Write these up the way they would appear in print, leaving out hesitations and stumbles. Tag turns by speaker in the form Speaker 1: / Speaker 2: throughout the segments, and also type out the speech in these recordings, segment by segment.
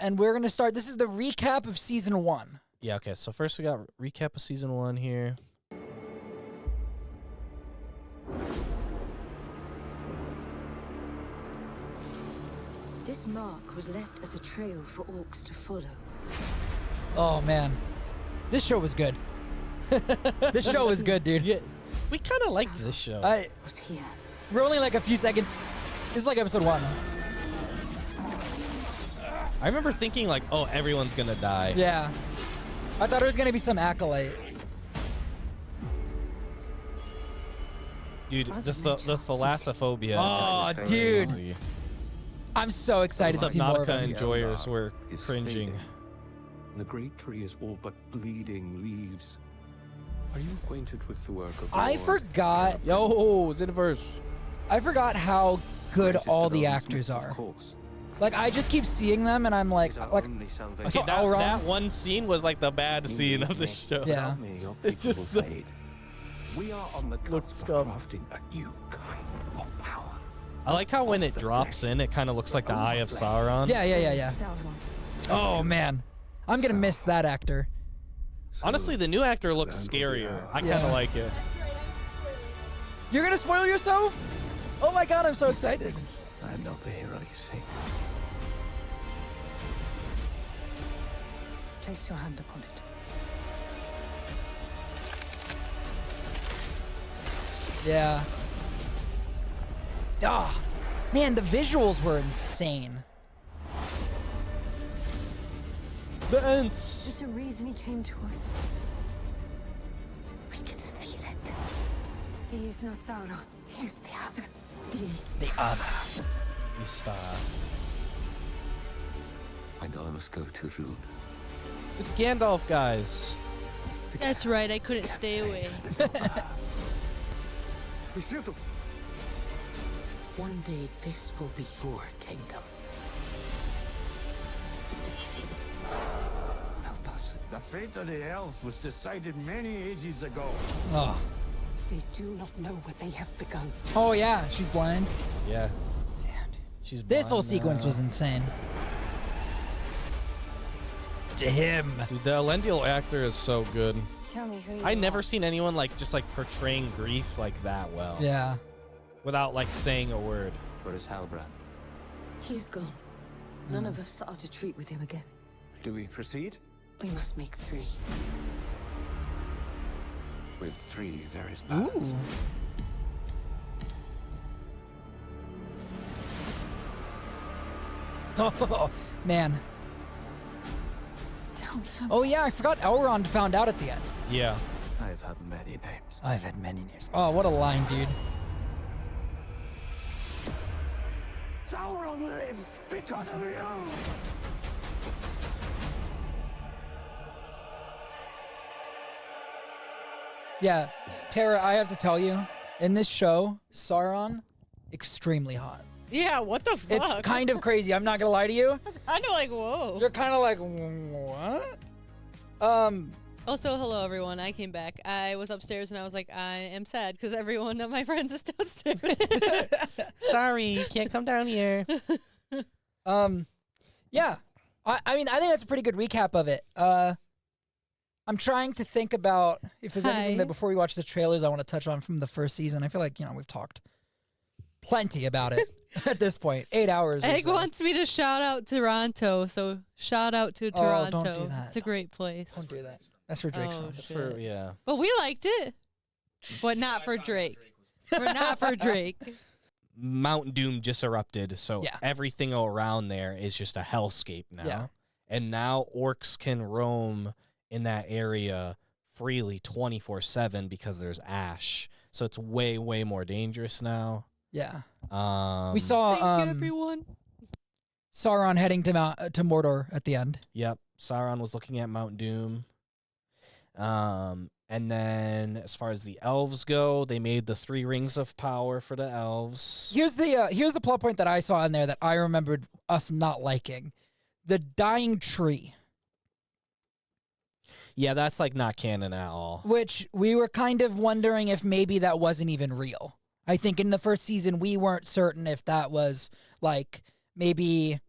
Speaker 1: and we're gonna start. This is the recap of season 1.
Speaker 2: Yeah, okay. So first we got recap of season 1 here.
Speaker 3: This mark was left as a trail for orcs to follow.
Speaker 1: Oh man, this show was good. This show was good, dude.
Speaker 2: Yeah, we kind of liked this show.
Speaker 3: Was here.
Speaker 1: We're only like a few seconds. This is like episode 1.
Speaker 2: I remember thinking like, oh, everyone's gonna die.
Speaker 1: Yeah, I thought it was gonna be some acolyte.
Speaker 2: Dude, the thalassophobia.
Speaker 1: Oh,
Speaker 2: is
Speaker 1: dude.
Speaker 2: crazy.
Speaker 1: I'm so excited to see more of
Speaker 2: Subnautica
Speaker 1: it.
Speaker 2: enjoyers were
Speaker 4: is
Speaker 2: cringing.
Speaker 4: fading. The great tree is all but bleeding leaves. Are you acquainted with the work of
Speaker 1: I
Speaker 4: Lord
Speaker 1: forgot.
Speaker 2: Yo, Xenoverse.
Speaker 1: I forgot how good
Speaker 4: Greatest
Speaker 1: all
Speaker 4: of
Speaker 1: the
Speaker 4: all
Speaker 1: actors
Speaker 4: myths, of
Speaker 1: are.
Speaker 4: course.
Speaker 1: Like I just keep seeing them, and I'm like,
Speaker 4: Is our
Speaker 1: like
Speaker 4: only salvation.
Speaker 1: I saw
Speaker 2: Okay, that
Speaker 1: Elrond.
Speaker 2: one scene was like the bad scene of the show.
Speaker 1: Yeah.
Speaker 4: Without me, your
Speaker 2: It's
Speaker 4: people
Speaker 2: just
Speaker 4: will
Speaker 2: the-
Speaker 4: fade. We are on the
Speaker 2: Looks
Speaker 4: cusp
Speaker 2: scum.
Speaker 4: of crafting a new kind of power.
Speaker 2: I like how when it drops in, it kind of looks like the Eye of Sauron.
Speaker 1: Yeah.
Speaker 3: Sauron.
Speaker 1: Oh man, I'm gonna miss that actor.
Speaker 2: Honestly, the new actor looks scarier. I kind of
Speaker 1: Yeah.
Speaker 2: like it.
Speaker 1: You're gonna spoil yourself? Oh my god, I'm so excited.
Speaker 4: I'm not the hero you see.
Speaker 3: Place your hand upon it.
Speaker 1: Yeah. Duh. Man, the visuals were insane.
Speaker 2: The Ents.
Speaker 3: There's a reason he came to us. We can feel it. He is not Sauron. He is the other. He is
Speaker 1: The other.
Speaker 2: Mista.
Speaker 4: I know I must go to Rune.
Speaker 2: It's Gandalf, guys.
Speaker 5: That's right, I couldn't stay away.
Speaker 3: One day this will be your kingdom.
Speaker 4: Help us.
Speaker 6: The fate of the elves was decided many ages ago.
Speaker 1: Oh.
Speaker 3: They do not know what they have begun.
Speaker 1: Oh yeah, she's blind.
Speaker 2: Yeah. She's
Speaker 1: This whole
Speaker 2: blind
Speaker 1: sequence
Speaker 2: now.
Speaker 1: was insane. To him.
Speaker 2: Dude, the Elendil actor is so good.
Speaker 3: Tell me who you
Speaker 2: I never
Speaker 3: are.
Speaker 2: seen anyone like just like portraying grief like that well.
Speaker 1: Yeah.
Speaker 2: Without like saying a word.
Speaker 4: Where is Halbrand?
Speaker 3: He is gone. None of us are to treat with him again.
Speaker 4: Do we proceed?
Speaker 3: We must make 3.
Speaker 4: With 3, there is balance.
Speaker 1: Ooh. Oh man.
Speaker 3: Tell me.
Speaker 1: Oh yeah, I forgot Elrond found out at the end.
Speaker 2: Yeah.
Speaker 4: I've had many names.
Speaker 1: I've had many names. Oh, what a line, dude.
Speaker 6: Sauron lives because of you!
Speaker 1: Yeah, Tara, I have to tell you, in this show, Sauron, extremely hot.
Speaker 5: Yeah, what the fuck?
Speaker 1: It's kind of crazy. I'm not gonna lie to you.
Speaker 5: kind of like, whoa.
Speaker 1: You're kind of like, what?
Speaker 5: Also, hello everyone. I came back. I was upstairs and I was like, I am sad because every one of my friends is downstairs.
Speaker 2: Sorry, you can't come down here.
Speaker 1: Yeah. I mean, I think that's a pretty good recap of it. I'm trying to think about if there's anything
Speaker 5: Hi.
Speaker 1: that before we watch the trailers I want to touch on from the first season. I feel like, we've talked plenty about it at this point. 8 hours. or
Speaker 5: Egg
Speaker 1: so.
Speaker 5: wants me to shout out Toronto, so shout out to
Speaker 1: Oh, don't do
Speaker 5: Toronto.
Speaker 1: that.
Speaker 5: It's a great place.
Speaker 1: Don't do that. That's for Drake's
Speaker 5: Oh,
Speaker 1: phone.
Speaker 2: That's
Speaker 5: shit.
Speaker 2: for, yeah.
Speaker 5: But we liked it. But not for Drake. Not for Drake.
Speaker 2: Mount Doom just erupted, so
Speaker 1: Yeah.
Speaker 2: everything around there is just a hellscape now.
Speaker 1: Yeah.
Speaker 2: And now orcs can roam in that area freely 24/7 because there's ash. So it's way, way more dangerous now.
Speaker 1: Yeah.
Speaker 2: We
Speaker 1: We saw
Speaker 5: Thank you, everyone.
Speaker 1: Sauron heading to Mordor at the end.
Speaker 2: Yep. Sauron was looking at Mount Doom. And then as far as the elves go, they made the 3 rings of power for the elves.
Speaker 1: Here's the plot point that I saw in there that I remembered us not liking. The dying tree,
Speaker 2: Yeah, that's like not canon at all.
Speaker 1: which we were kind of wondering if maybe that wasn't even real. I think in the first season we weren't certain if that was like maybe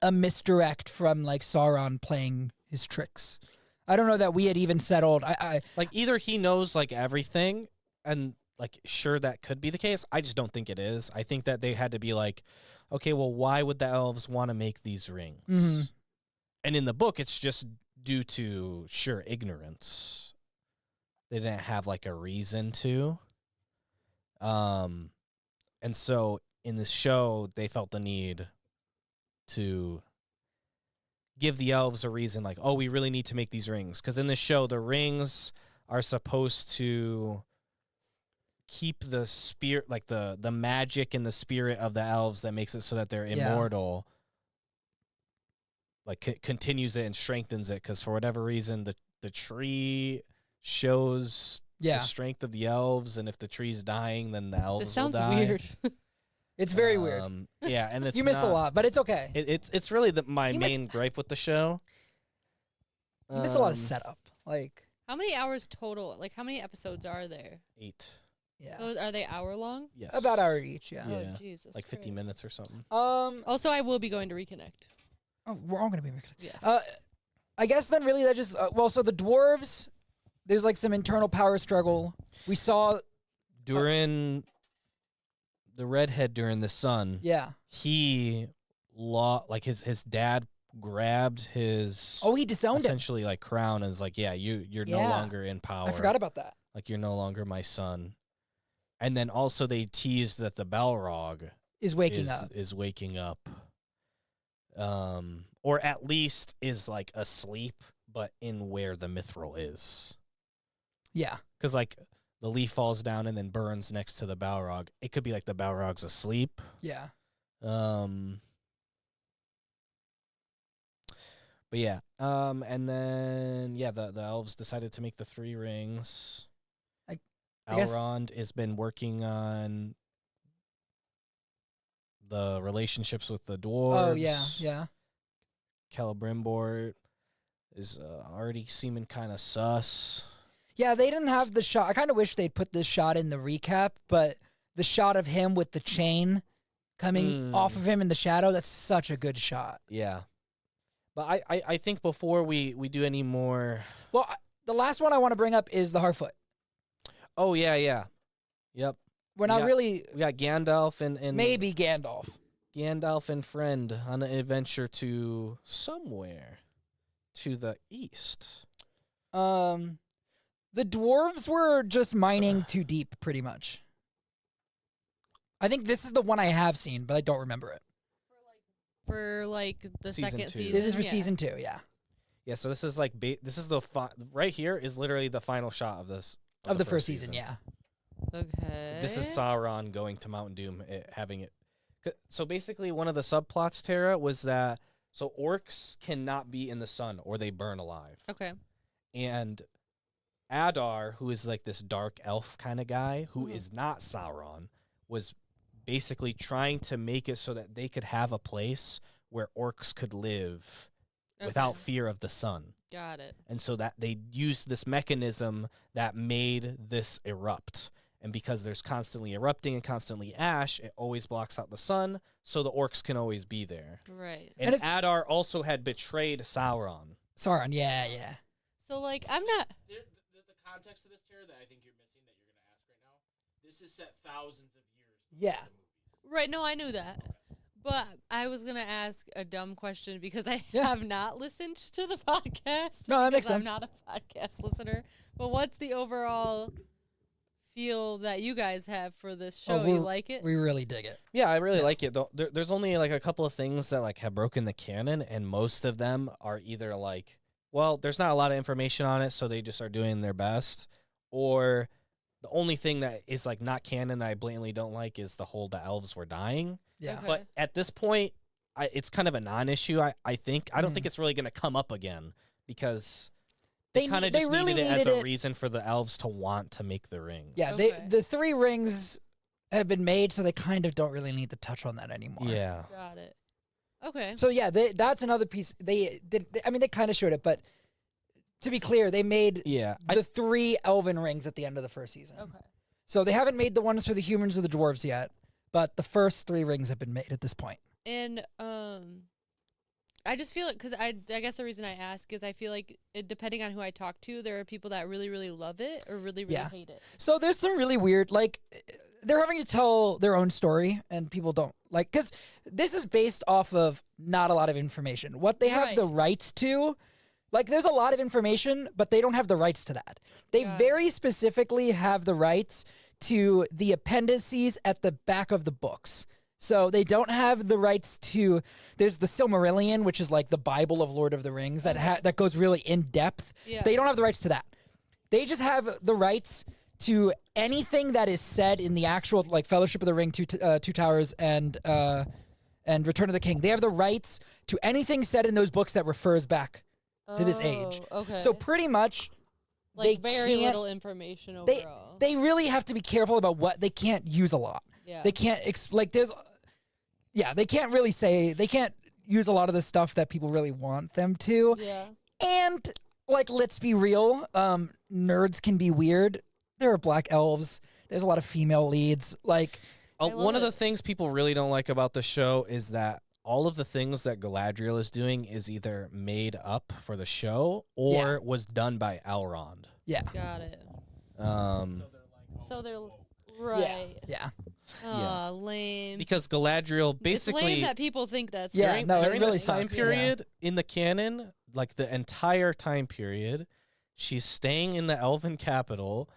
Speaker 1: a misdirect from like Sauron playing his tricks. I don't know that we had even settled. I
Speaker 2: Like either he knows like everything, and like sure that could be the case. I just don't think it is. I think that they had to be like, okay, well, why would the elves want to make these rings?
Speaker 1: Mhm.
Speaker 2: And in the book, it's just due to sure ignorance. They didn't have like a reason to. And so in this show, they felt the need to give the elves a reason, like, oh, we really need to make these rings. Because in this show, the rings are supposed to keep the spirit, like the magic and the spirit of the elves that makes it so that they're immortal, like continues it and strengthens it. Because for whatever reason, the tree shows the strength of the elves, and if the tree's dying, then the elves
Speaker 5: This sounds
Speaker 2: will die.
Speaker 5: weird.
Speaker 1: it's very weird.
Speaker 2: Yeah, and it's
Speaker 1: You missed a lot, but it's okay.
Speaker 2: It's really my
Speaker 1: You
Speaker 2: main gripe with the show.
Speaker 1: You missed a lot of setup. Like,
Speaker 5: How many hours total? Like, how many episodes are there?
Speaker 2: 8.
Speaker 1: yeah,
Speaker 5: So are they hour long?
Speaker 2: Yes.
Speaker 1: about hour each. Yeah.
Speaker 2: Yeah.
Speaker 5: Oh, Jesus.
Speaker 2: Like 50
Speaker 5: Christ.
Speaker 2: minutes or something.
Speaker 5: Also, I will be going to reconnect.
Speaker 1: Oh, we're all gonna be.
Speaker 5: Yes.
Speaker 1: I guess then really that just so the dwarves, there's like some internal power struggle. We saw
Speaker 2: During the redhead during the sun, he like his dad grabbed his
Speaker 1: he disowned him.
Speaker 2: essentially like crown and was like, yeah, you're no longer in power.
Speaker 1: I forgot about that.
Speaker 2: Like you're no longer my son. And then also they teased that the Balrog
Speaker 1: Is waking up.
Speaker 2: is waking up. Or at least is like asleep, but in where the mithril is.
Speaker 1: Yeah.
Speaker 2: Because like the leaf falls down and then burns next to the Balrog. It could be like the Balrog's asleep.
Speaker 1: Yeah.
Speaker 2: But yeah. And then the elves decided to make the 3 rings.
Speaker 1: I guess-
Speaker 2: Elrond has been working on the relationships with the dwarves.
Speaker 1: Oh yeah.
Speaker 2: Celebrimbor is already seeming kind of sus.
Speaker 1: Yeah, they didn't have the shot. I kind of wish they'd put this shot in the recap, but the shot of him with the chain coming off of him in the shadow, that's such a good shot.
Speaker 2: Yeah. But I think before we do any more...
Speaker 1: Well, the last one I want to bring up is the Harfoot.
Speaker 2: Oh, yeah. Yep.
Speaker 1: We're not really...
Speaker 2: We got Gandalf and...
Speaker 1: Maybe Gandalf.
Speaker 2: Gandalf and friend on an adventure to somewhere to the east.
Speaker 1: The dwarves were just mining too deep, pretty much. I think this is the one I have seen, but I don't remember it.
Speaker 5: For like the
Speaker 2: Season
Speaker 5: second
Speaker 2: 2.
Speaker 5: season.
Speaker 1: This is for season 2, yeah.
Speaker 2: Yeah, so this is like this is the right here is literally the final shot of this
Speaker 1: Of the first season, yeah.
Speaker 5: Okay.
Speaker 2: This is Sauron going to Mount Doom, having it. So basically, one of the subplots, Tara, was that so orcs cannot be in the sun or they burn alive.
Speaker 5: Okay.
Speaker 2: And Adar, who is like this dark elf kind of guy, who is not Sauron, was basically trying to make it so that they could have a place where orcs could live without fear of the sun.
Speaker 5: Got it.
Speaker 2: And so that they used this mechanism that made this erupt. And because there's constantly erupting and constantly ash, it always blocks out the sun, so the orcs can always be there.
Speaker 5: Right.
Speaker 2: And Adar also had betrayed Sauron.
Speaker 1: Sauron, yeah.
Speaker 5: So, like, I'm not...
Speaker 2: The context of this, Tara, that I think you're missing that you're going to ask right now, this is set thousands of years before
Speaker 1: Yeah.
Speaker 2: the movies.
Speaker 5: Right, no, I knew that. But I was going to ask a dumb question because I have not listened to the podcast.
Speaker 1: No, that makes
Speaker 5: because I'm
Speaker 1: sense.
Speaker 5: not a podcast listener. But what's the overall feel that you guys have for this show? You like it?
Speaker 1: We really dig it.
Speaker 2: Yeah, I really like it. There's only like a couple of things that like have broken the canon, and most of them are either like, well, there's not a lot of information on it, so they just are doing their best, or the only thing that is like not canon that I blatantly don't like is the whole the elves were dying.
Speaker 1: Yeah.
Speaker 5: Okay.
Speaker 2: But at this point, it's kind of a non-issue. I think I don't think it's really going to come up again because they kind of just
Speaker 1: really
Speaker 2: needed it as
Speaker 1: needed
Speaker 2: a reason for the elves to want to make the ring.
Speaker 1: Yeah,
Speaker 5: Okay.
Speaker 1: the 3 rings have been made, so they kind of don't really need to touch on that anymore.
Speaker 2: Yeah.
Speaker 5: Got it. Okay.
Speaker 1: So yeah, that's another piece. They kind of showed it, but to be clear, they made
Speaker 2: Yeah.
Speaker 1: the 3 elven rings at the end of the first season.
Speaker 5: Okay.
Speaker 1: So they haven't made the ones for the humans or the dwarves yet, but the first 3 rings have been made at this point.
Speaker 5: And I just feel it because I guess the reason I ask is I feel like depending on who I talk to, there are people that really, really love it or really, really hate it.
Speaker 1: So there's some really weird, like, they're having to tell their own story, and people don't like, because this is based off of not a lot of information. What they have the rights to, like, there's a lot of information, but they don't have the rights to that. They very specifically have the rights to the appendices at the back of the books. So they don't have the rights to. There's the Silmarillion, which is like the Bible of Lord of the Rings that goes really in depth.
Speaker 5: Yeah.
Speaker 1: They don't have the rights to that. They just have the rights to anything that is said in the actual like Fellowship of the Ring, Two Towers, and Return of the King. They have the rights to anything said in those books that refers back to this age.
Speaker 5: Okay.
Speaker 1: So pretty much,
Speaker 5: like
Speaker 1: they
Speaker 5: very
Speaker 1: can't-
Speaker 5: little information overall.
Speaker 1: They really have to be careful about what they can't use a lot.
Speaker 5: Yeah.
Speaker 1: They can't they can't really say, they can't use a lot of the stuff that people really want them to.
Speaker 5: Yeah.
Speaker 1: And like, let's be real, nerds can be weird. There are black elves. There's a lot of female leads. Like,
Speaker 2: one of the things people really don't like about the show is that all of the things that Galadriel is doing is either made up for the show or was done by Elrond.
Speaker 1: yeah.
Speaker 5: Got it. So they're
Speaker 1: Yeah.
Speaker 5: right.
Speaker 1: Yeah.
Speaker 5: Oh, lame.
Speaker 2: Because Galadriel
Speaker 5: It's
Speaker 2: basically
Speaker 5: lame that people think that's
Speaker 1: Yeah,
Speaker 2: during,
Speaker 1: no, it
Speaker 2: during
Speaker 1: really
Speaker 2: this time
Speaker 1: sucks,
Speaker 2: period in the canon, like the entire time period, she's staying in the elven capital,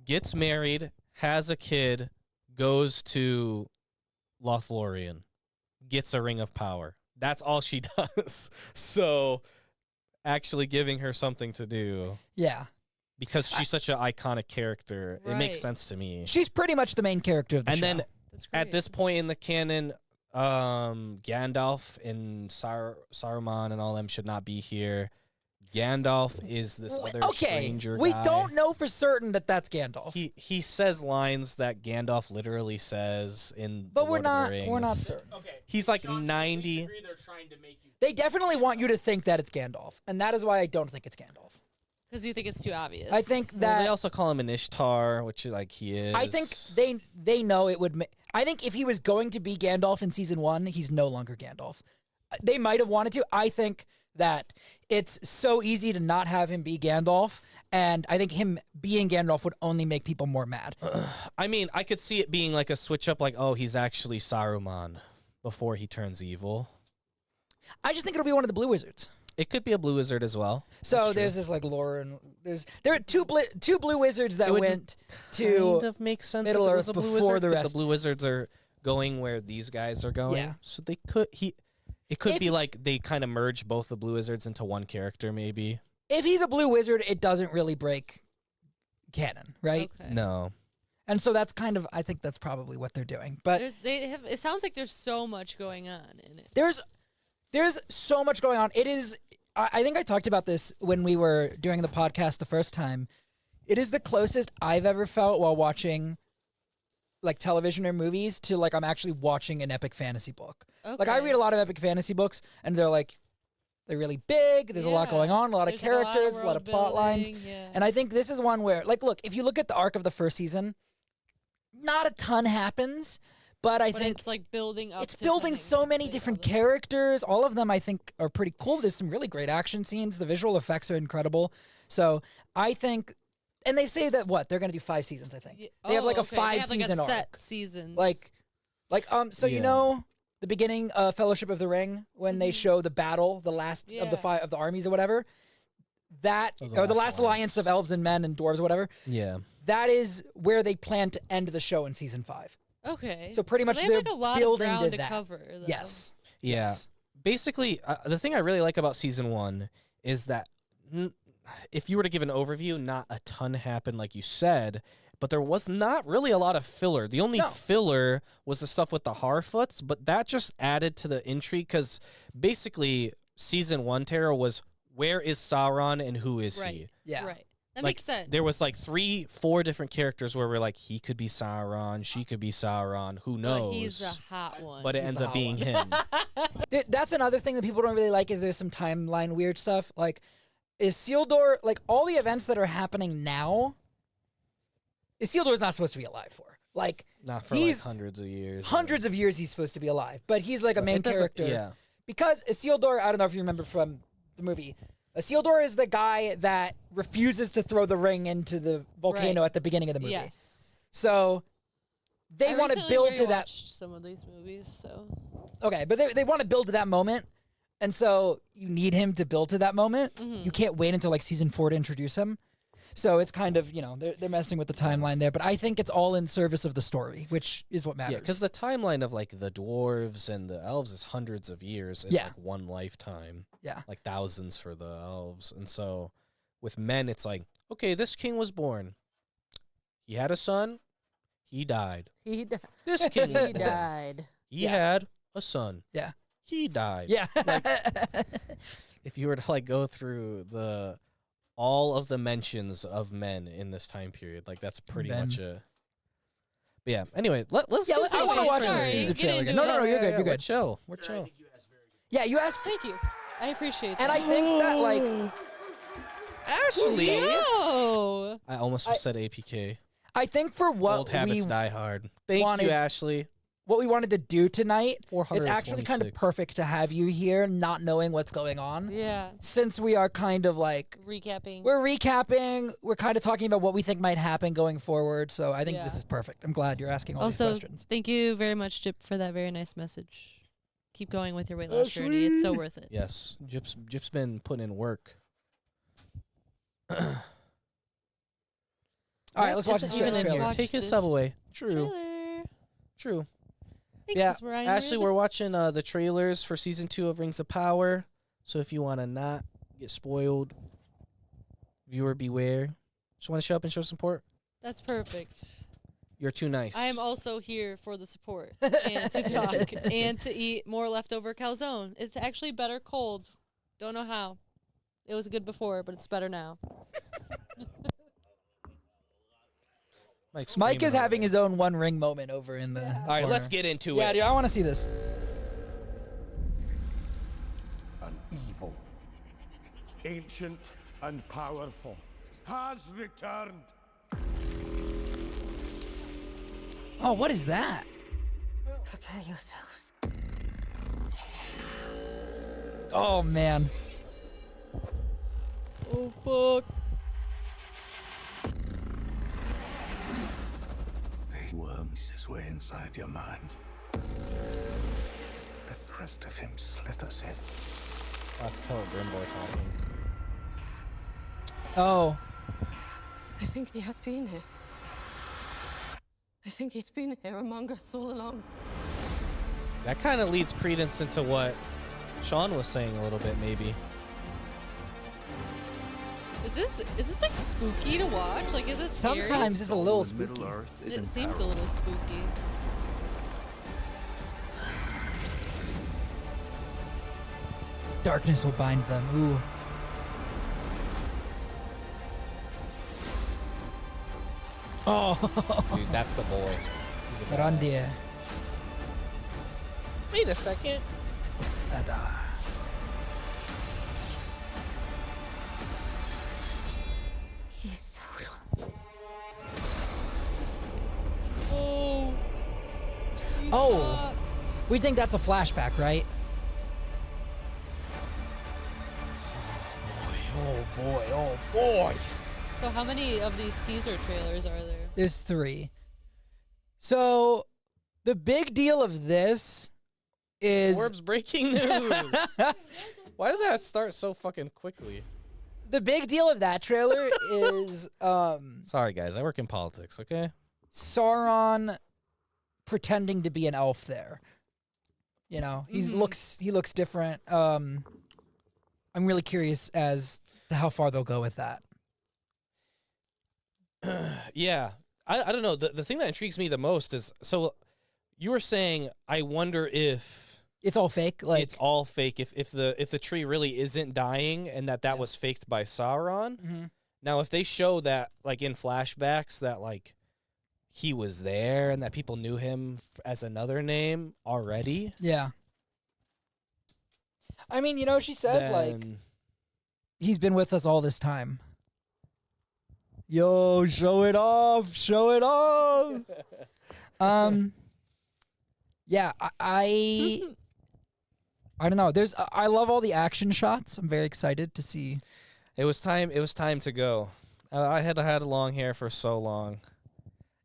Speaker 2: gets married, has a kid, goes to Lothlorien, gets a ring of power. That's all she does. So actually giving her something to do,
Speaker 1: Yeah.
Speaker 2: because she's such an iconic character, it makes
Speaker 5: Right.
Speaker 2: sense to me.
Speaker 1: She's pretty much the main character of the
Speaker 2: And
Speaker 1: show.
Speaker 2: then
Speaker 5: That's great.
Speaker 2: at this point in the canon, Gandalf and Saruman and all them should not be here. Gandalf is this other stranger
Speaker 1: we
Speaker 2: guy.
Speaker 1: don't know for certain that that's Gandalf.
Speaker 2: He says lines that Gandalf literally says in
Speaker 1: But
Speaker 2: the
Speaker 1: we're
Speaker 2: Lord of
Speaker 1: not
Speaker 2: the Rings.
Speaker 1: we're not certain.
Speaker 2: He's like 90.
Speaker 1: They definitely want you to think that it's Gandalf, and that is why I don't think it's Gandalf.
Speaker 5: Because you think it's too obvious.
Speaker 1: I think
Speaker 2: Well,
Speaker 1: that
Speaker 2: they also call him an Ishtar, which like he is.
Speaker 1: I think they know it would. I think if he was going to be Gandalf in season 1, he's no longer Gandalf. They might have wanted to. I think that it's so easy to not have him be Gandalf, and I think him being Gandalf would only make people more mad.
Speaker 2: I mean, I could see it being like a switch up, like, oh, he's actually Saruman before he turns evil.
Speaker 1: I just think it'll be one of the Blue Wizards.
Speaker 2: It could be a blue wizard as well.
Speaker 1: So there's this like lore, and there are two Blue Wizards that
Speaker 2: would
Speaker 1: went to
Speaker 2: Kind of makes sense
Speaker 1: Middle
Speaker 2: if it was
Speaker 1: Earth
Speaker 2: a blue
Speaker 1: before
Speaker 2: wizard,
Speaker 1: the
Speaker 2: 'cause
Speaker 1: rest.
Speaker 2: the blue wizards are going where these guys are going.
Speaker 1: Yeah.
Speaker 2: So they could it could
Speaker 1: If-
Speaker 2: be like they kind of merge both the blue wizards into one character, maybe.
Speaker 1: If he's a Blue Wizard, it doesn't really break canon, right?
Speaker 5: Okay.
Speaker 2: No.
Speaker 1: And so that's kind of, I think that's probably what they're doing. But
Speaker 5: It sounds like there's so much going on in it.
Speaker 1: there's so much going on. It is, I think I talked about this when we were doing the podcast the first time. It is the closest I've ever felt while watching like television or movies to like I'm actually watching an epic fantasy book. Like I
Speaker 5: Okay.
Speaker 1: read a lot of epic fantasy books, and they're really big. There's a lot
Speaker 5: Yeah.
Speaker 1: going on, a lot of
Speaker 5: There's, like, a lot of
Speaker 1: characters, a lot of
Speaker 5: world
Speaker 1: plot lines.
Speaker 5: building, yeah.
Speaker 1: And I think this is one where, like, look, if you look at the arc of the first season, not a ton happens, but I
Speaker 5: But
Speaker 1: think
Speaker 5: it's like building up.
Speaker 1: it's
Speaker 5: to
Speaker 1: building
Speaker 5: something
Speaker 1: so many
Speaker 5: big
Speaker 1: different
Speaker 5: all the-
Speaker 1: characters. All of them, I think, are pretty cool. There's some really great action scenes. The visual effects are incredible. So I think, and they say that they're going to do 5 seasons. I think
Speaker 5: Yeah.
Speaker 1: they have like a
Speaker 5: okay. They have,
Speaker 1: 5-season
Speaker 5: like a set
Speaker 1: arc.
Speaker 5: seasons.
Speaker 1: So you
Speaker 2: Yeah.
Speaker 1: know the beginning of Fellowship of the Ring when they show the battle, the last of the
Speaker 5: Yeah.
Speaker 1: 5 of the armies or whatever. That
Speaker 2: Oh,
Speaker 1: or the last alliance of elves and men and dwarves or whatever.
Speaker 2: Yeah.
Speaker 1: That is where they plan to end the show in season 5.
Speaker 5: Okay.
Speaker 1: So pretty much
Speaker 5: they have,
Speaker 1: they're
Speaker 5: like, a lot
Speaker 1: building
Speaker 5: of ground
Speaker 1: to that.
Speaker 5: cover. Though.
Speaker 1: Yes.
Speaker 2: Yeah.
Speaker 1: Yes.
Speaker 2: Basically, the thing I really like about season 1 is that if you were to give an overview, not a ton happened, like you said, but there was not really a lot of filler. The only
Speaker 1: No.
Speaker 2: filler was the stuff with the Harfoots, but that just added to the intrigue because basically season 1, Tara, was where is Sauron and who is
Speaker 5: Right.
Speaker 2: he?
Speaker 1: Yeah.
Speaker 5: Right. That
Speaker 2: Like,
Speaker 5: makes sense.
Speaker 2: There was like 3-4 different characters where we're like, he could be Sauron, she could be Sauron, who knows?
Speaker 5: But he's a hot one.
Speaker 2: But it
Speaker 1: He's
Speaker 2: ends
Speaker 1: the
Speaker 2: up
Speaker 1: hot
Speaker 2: being
Speaker 1: one.
Speaker 2: him.
Speaker 1: That's another thing that people don't really like is there's some timeline weird stuff. Like, is Isildur, like all the events that are happening now, Isildur's not supposed to be alive for. Like,
Speaker 2: Not for
Speaker 1: he's
Speaker 2: like hundreds of years.
Speaker 1: hundreds of years he's supposed to be alive, but he's like a main
Speaker 2: It doesn't-
Speaker 1: character.
Speaker 2: Yeah.
Speaker 1: because Isildur, I don't know if you remember from the movie, Isildur is the guy that refuses to throw the ring into the volcano at the beginning of the movie.
Speaker 5: Yes.
Speaker 1: So they want to build to that.
Speaker 5: Some of these movies, so.
Speaker 1: Okay, but they want to build to that moment, and so you need him to build to that moment. You can't wait until like season 4 to introduce him. So it's kind of, they're messing with the timeline there, but I think it's all in service of the story, which is what matters.
Speaker 2: Yeah, because the timeline of like the dwarves and the elves is hundreds of years. It's like one lifetime.
Speaker 1: Yeah.
Speaker 2: Like thousands for the elves. And so with men, it's like, okay, this king was born. He had a son. He died. This king was born.
Speaker 5: died.
Speaker 2: He had a son.
Speaker 1: Yeah.
Speaker 2: He died.
Speaker 1: Yeah.
Speaker 2: Like, if you were to like go through all of the mentions of men in this time period, like that's pretty much a. But yeah. Anyway, let's.
Speaker 1: I want to watch this teaser trailer again. No, you're good. You're
Speaker 2: We're
Speaker 1: good.
Speaker 2: chill. We're chill.
Speaker 1: Yeah, you asked,
Speaker 5: Thank you. I appreciate that.
Speaker 1: and I think that like
Speaker 2: Ashley.
Speaker 5: No.
Speaker 2: I almost said APK.
Speaker 1: I think for what
Speaker 2: Old habits
Speaker 1: we
Speaker 2: die hard. Thank
Speaker 1: wanted-
Speaker 2: you, Ashley.
Speaker 1: what we wanted to do tonight, it's actually kind of
Speaker 2: 426.
Speaker 1: perfect to have you here, not knowing what's going on.
Speaker 5: Yeah.
Speaker 1: Since we are kind of like
Speaker 5: Recapping.
Speaker 1: we're recapping, we're kind of talking about what we think might happen going forward. So I think this is perfect. I'm glad you're asking all these
Speaker 5: Also,
Speaker 1: questions.
Speaker 5: thank you very much, Jip, for that very nice message. Keep going with your weight loss journey. It's so worth it.
Speaker 2: Yes, Jip's been putting in work.
Speaker 1: All right, let's watch this
Speaker 5: Even if you
Speaker 1: trailer.
Speaker 5: watch
Speaker 2: Take his
Speaker 5: this
Speaker 2: sub away.
Speaker 5: Trailer.
Speaker 2: True.
Speaker 5: Thanks,
Speaker 2: Yeah,
Speaker 5: Miss Mariah.
Speaker 2: Ashley, we're watching the trailers for season 2 of Rings of Power. So if you want to not get spoiled, viewer beware. Just want to show up and show support.
Speaker 5: That's perfect.
Speaker 2: You're too nice.
Speaker 5: I am also here for the support and to talk and to eat more leftover calzone. It's actually better cold. Don't know how. It was good before, but it's better now.
Speaker 1: Mike is having his own One Ring moment over in the.
Speaker 2: All right, let's get into it.
Speaker 1: Yeah, dude, I want to see this.
Speaker 6: An evil, ancient and powerful, has returned.
Speaker 1: Oh, what is that?
Speaker 3: Prepare yourselves.
Speaker 1: Oh man.
Speaker 5: Oh, fuck.
Speaker 6: He worms his way inside your mind. The crest of him slithers in.
Speaker 2: That's Colonel Grimboy talking.
Speaker 1: Oh.
Speaker 3: I think he has been here. I think he's been here among us all along.
Speaker 2: That kind of leads credence into what Shawn was saying a little bit, maybe.
Speaker 5: Is this like spooky to watch? Like, is it scary?
Speaker 1: Sometimes it's a little
Speaker 4: The Middle
Speaker 1: spooky.
Speaker 4: Earth is
Speaker 5: It
Speaker 4: in
Speaker 5: seems a
Speaker 4: peril.
Speaker 5: little spooky.
Speaker 1: Darkness will bind them. Ooh. Oh.
Speaker 2: Dude, that's the boy. He's a badass.
Speaker 1: Randir.
Speaker 2: Wait a second.
Speaker 1: Adar.
Speaker 3: He's Sauron.
Speaker 5: Oh.
Speaker 1: Oh. We think that's a flashback, right? Oh boy. Oh boy.
Speaker 5: So how many of these teaser trailers are there?
Speaker 1: There's 3. So the big deal of this is
Speaker 2: Forbes breaking news. Why did that start so fucking quickly?
Speaker 1: the big deal of that trailer is
Speaker 2: Sorry, guys. I work in politics, okay?
Speaker 1: Sauron pretending to be an elf there. You know, he looks different. I'm really curious as to how far they'll go with that.
Speaker 2: Yeah. I don't know. The thing that intrigues me the most is, so you were saying, I wonder if
Speaker 1: It's all fake. Like
Speaker 2: it's all fake, if the tree really isn't dying and that was faked by Sauron.
Speaker 1: Mhm.
Speaker 2: Now, if they show that, like, in flashbacks, that, like, he was there and that people knew him as another name already,
Speaker 1: yeah. I mean, you know, she says like
Speaker 2: then
Speaker 1: he's been with us all this time. Yo, show it off, show it off. Yeah, I don't know. I love all the action shots. I'm very excited to see.
Speaker 2: It was time to go. I had long hair for so long.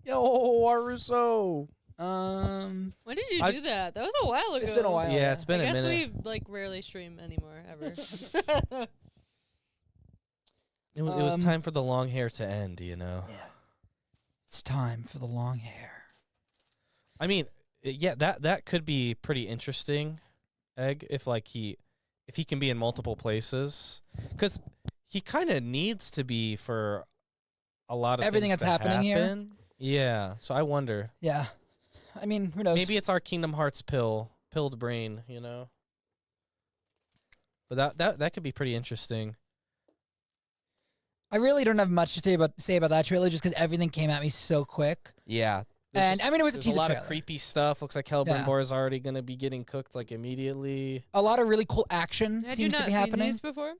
Speaker 2: Yo, Aruso.
Speaker 5: When did you do that? That was a while ago.
Speaker 1: It's been a while.
Speaker 2: Yeah, it's been a minute.
Speaker 5: I guess we like rarely stream anymore ever.
Speaker 2: It was time for the long hair to end, you know.
Speaker 1: Yeah. It's time for the long hair.
Speaker 2: I mean, yeah, that could be pretty interesting, Egg, if he can be in multiple places, because he kind of needs to be for a lot of
Speaker 1: everything
Speaker 2: things
Speaker 1: that's
Speaker 2: to
Speaker 1: happening
Speaker 2: happen. Yeah, so I wonder.
Speaker 1: Yeah, I mean, who knows?
Speaker 2: Maybe it's our Kingdom Hearts pilled brain, you know. But that could be pretty interesting.
Speaker 1: I really don't have much to say about that trailer, just because everything came at me so quick.
Speaker 2: Yeah.
Speaker 1: And I mean, it was a
Speaker 2: There's
Speaker 1: teaser
Speaker 2: a lot
Speaker 1: trailer.
Speaker 2: of creepy stuff. Looks like Hellbrimborn is already going to be getting cooked like immediately.
Speaker 1: A lot of really cool action
Speaker 5: Had you
Speaker 1: seems to
Speaker 5: not
Speaker 1: be
Speaker 5: seen
Speaker 1: happening.
Speaker 5: these before?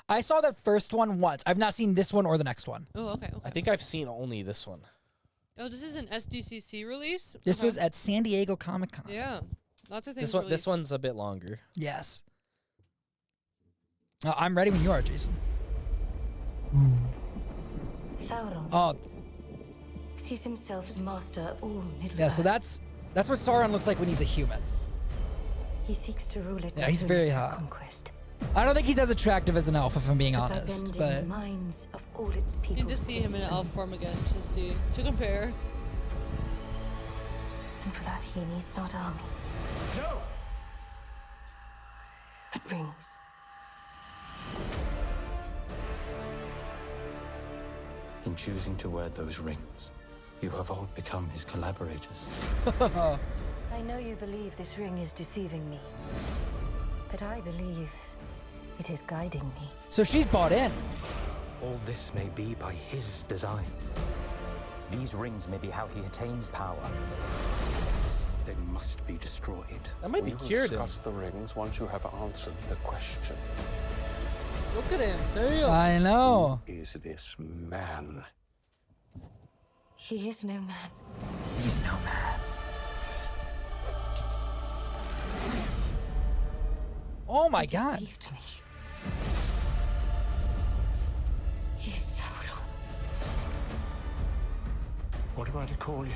Speaker 1: I saw the first one once. I've not seen this one or the next one.
Speaker 5: Oh, okay.
Speaker 2: I think I've seen only this one.
Speaker 5: Oh, this is an SDCC release?
Speaker 1: This
Speaker 5: Okay.
Speaker 1: was at San Diego Comic-Con.
Speaker 5: Yeah. Lots of things
Speaker 2: This
Speaker 5: released.
Speaker 2: one's a bit longer.
Speaker 1: Yes. I'm ready when you are, Jason.
Speaker 7: Sauron
Speaker 1: Oh,
Speaker 7: sees himself as master of all Middle
Speaker 1: yeah. So
Speaker 7: Earth.
Speaker 1: that's what Sauron looks like when he's a human.
Speaker 7: He seeks to rule it.
Speaker 1: Yeah, he's
Speaker 7: not
Speaker 1: very
Speaker 7: only through
Speaker 1: hot.
Speaker 7: Conquest,
Speaker 1: I don't think he's as attractive as an elf, if I'm being
Speaker 7: but by
Speaker 1: honest.
Speaker 7: bending
Speaker 1: But
Speaker 7: the minds of all its people.
Speaker 5: You can just see him in an elf form again to compare.
Speaker 7: And for that, he needs not armies,
Speaker 6: No!
Speaker 7: but rings.
Speaker 4: In choosing to wear those rings, you have all become his collaborators.
Speaker 7: I know you believe this ring is deceiving me, but I believe it is guiding me.
Speaker 1: so she's bought in.
Speaker 4: All this may be by his design.
Speaker 6: These rings may be how he attains power.
Speaker 4: They must be destroyed.
Speaker 2: That might be
Speaker 8: We will
Speaker 2: cured.
Speaker 8: discuss the rings once you have answered the question.
Speaker 5: Look at him. Damn.
Speaker 1: I know.
Speaker 8: Is this man?
Speaker 7: He is no man.
Speaker 1: He's no man. Oh my
Speaker 7: He
Speaker 1: God.
Speaker 7: deceived me. He is Sauron.
Speaker 6: What am I to call you?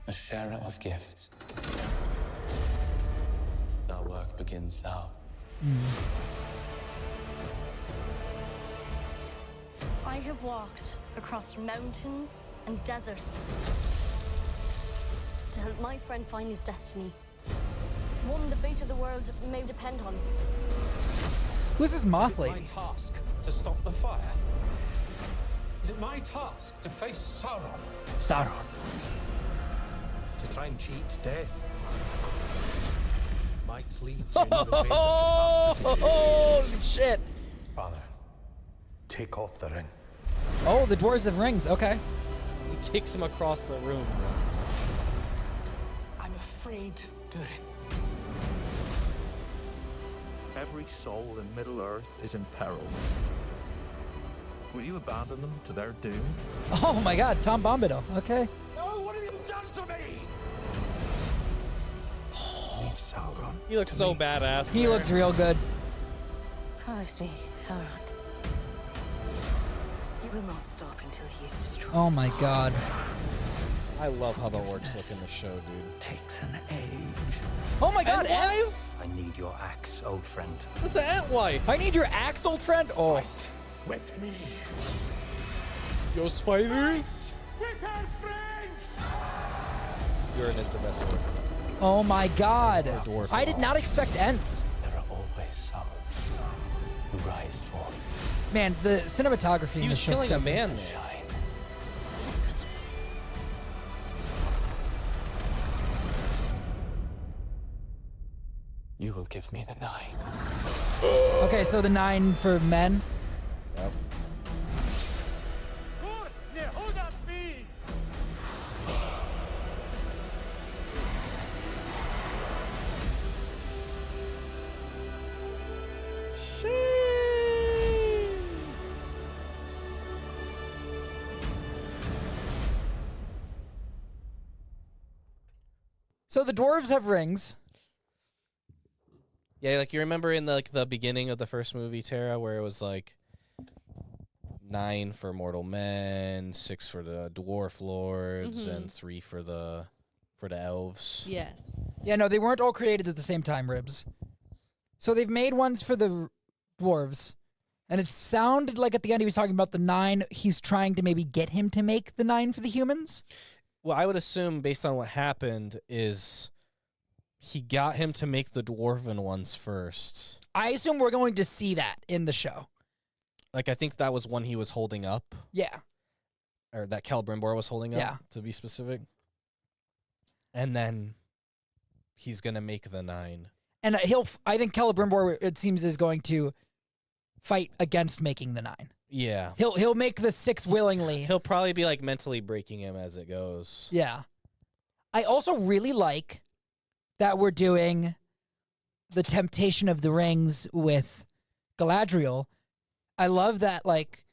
Speaker 9: A sharer of gifts. Our work begins now.
Speaker 10: I have walked across mountains and deserts to help my friend find his destiny. One the fate of the world may depend on.
Speaker 1: Who's this moth
Speaker 6: My
Speaker 1: lady?
Speaker 6: task to stop the fire? Is it my task to face Sauron?
Speaker 1: Sauron.
Speaker 6: To try and cheat death? Might lead to another phase of catastrophe.
Speaker 1: Holy shit.
Speaker 8: Father, take off the ring.
Speaker 1: Oh, the dwarves have rings. Okay.
Speaker 2: He kicks him across the room.
Speaker 6: I'm afraid, Durin.
Speaker 11: Every soul in Middle-earth is in peril. Will you abandon them to their doom?
Speaker 1: Oh my God, Tom Bombadil. Okay.
Speaker 6: No, what have you done to me?
Speaker 11: Leave Sauron.
Speaker 2: He looks so badass.
Speaker 1: He
Speaker 2: there.
Speaker 1: looks real good.
Speaker 7: Promise me, Elrond. You will not stop until he is destroyed.
Speaker 1: Oh my God.
Speaker 2: I love how the orcs look in the show, dude.
Speaker 6: Takes an age.
Speaker 1: Oh my God,
Speaker 2: And
Speaker 1: Ents?
Speaker 4: I need your axe, old friend.
Speaker 2: That's an ant wife.
Speaker 1: I need your axe, old friend. Oh.
Speaker 6: With me.
Speaker 2: Yo, spiders.
Speaker 6: With our friends!
Speaker 2: Durin is the best orc.
Speaker 1: Oh my God.
Speaker 2: dwarf.
Speaker 1: I did not expect Ents.
Speaker 9: There are always some who rise forth
Speaker 1: Man, the cinematography in
Speaker 2: He
Speaker 1: this
Speaker 2: was
Speaker 1: show
Speaker 2: killing
Speaker 1: so
Speaker 2: a
Speaker 1: good.
Speaker 2: man
Speaker 9: and
Speaker 2: there.
Speaker 9: shine. You will give me the 9.
Speaker 1: Okay, so the 9 for men. So the dwarves have rings.
Speaker 2: Yeah, like you remember in the beginning of the first movie, Tara, where it was like 9 for mortal men, 6 for the dwarf lords, and 3 for the elves.
Speaker 5: Yes.
Speaker 1: Yeah, no, they weren't all created at the same time, Ribs. So they've made ones for the dwarves, and it sounded like at the end he was talking about the 9. He's trying to maybe get him to make the 9 for the humans.
Speaker 2: Well, I would assume, based on what happened, is he got him to make the dwarven ones first.
Speaker 1: I assume we're going to see that in the show.
Speaker 2: Like, I think that was one he was holding up.
Speaker 1: Yeah.
Speaker 2: Or that Celebrimbor was holding up,
Speaker 1: Yeah.
Speaker 2: to be specific. And then he's going to make the 9.
Speaker 1: And I think Celebrimbor, it seems, is going to fight against making the 9.
Speaker 2: Yeah.
Speaker 1: He'll make the 6 willingly.
Speaker 2: He'll probably be, like, mentally breaking him as it goes.
Speaker 1: Yeah. I also really like that we're doing the Temptation of the Rings with Galadriel. I love that, like,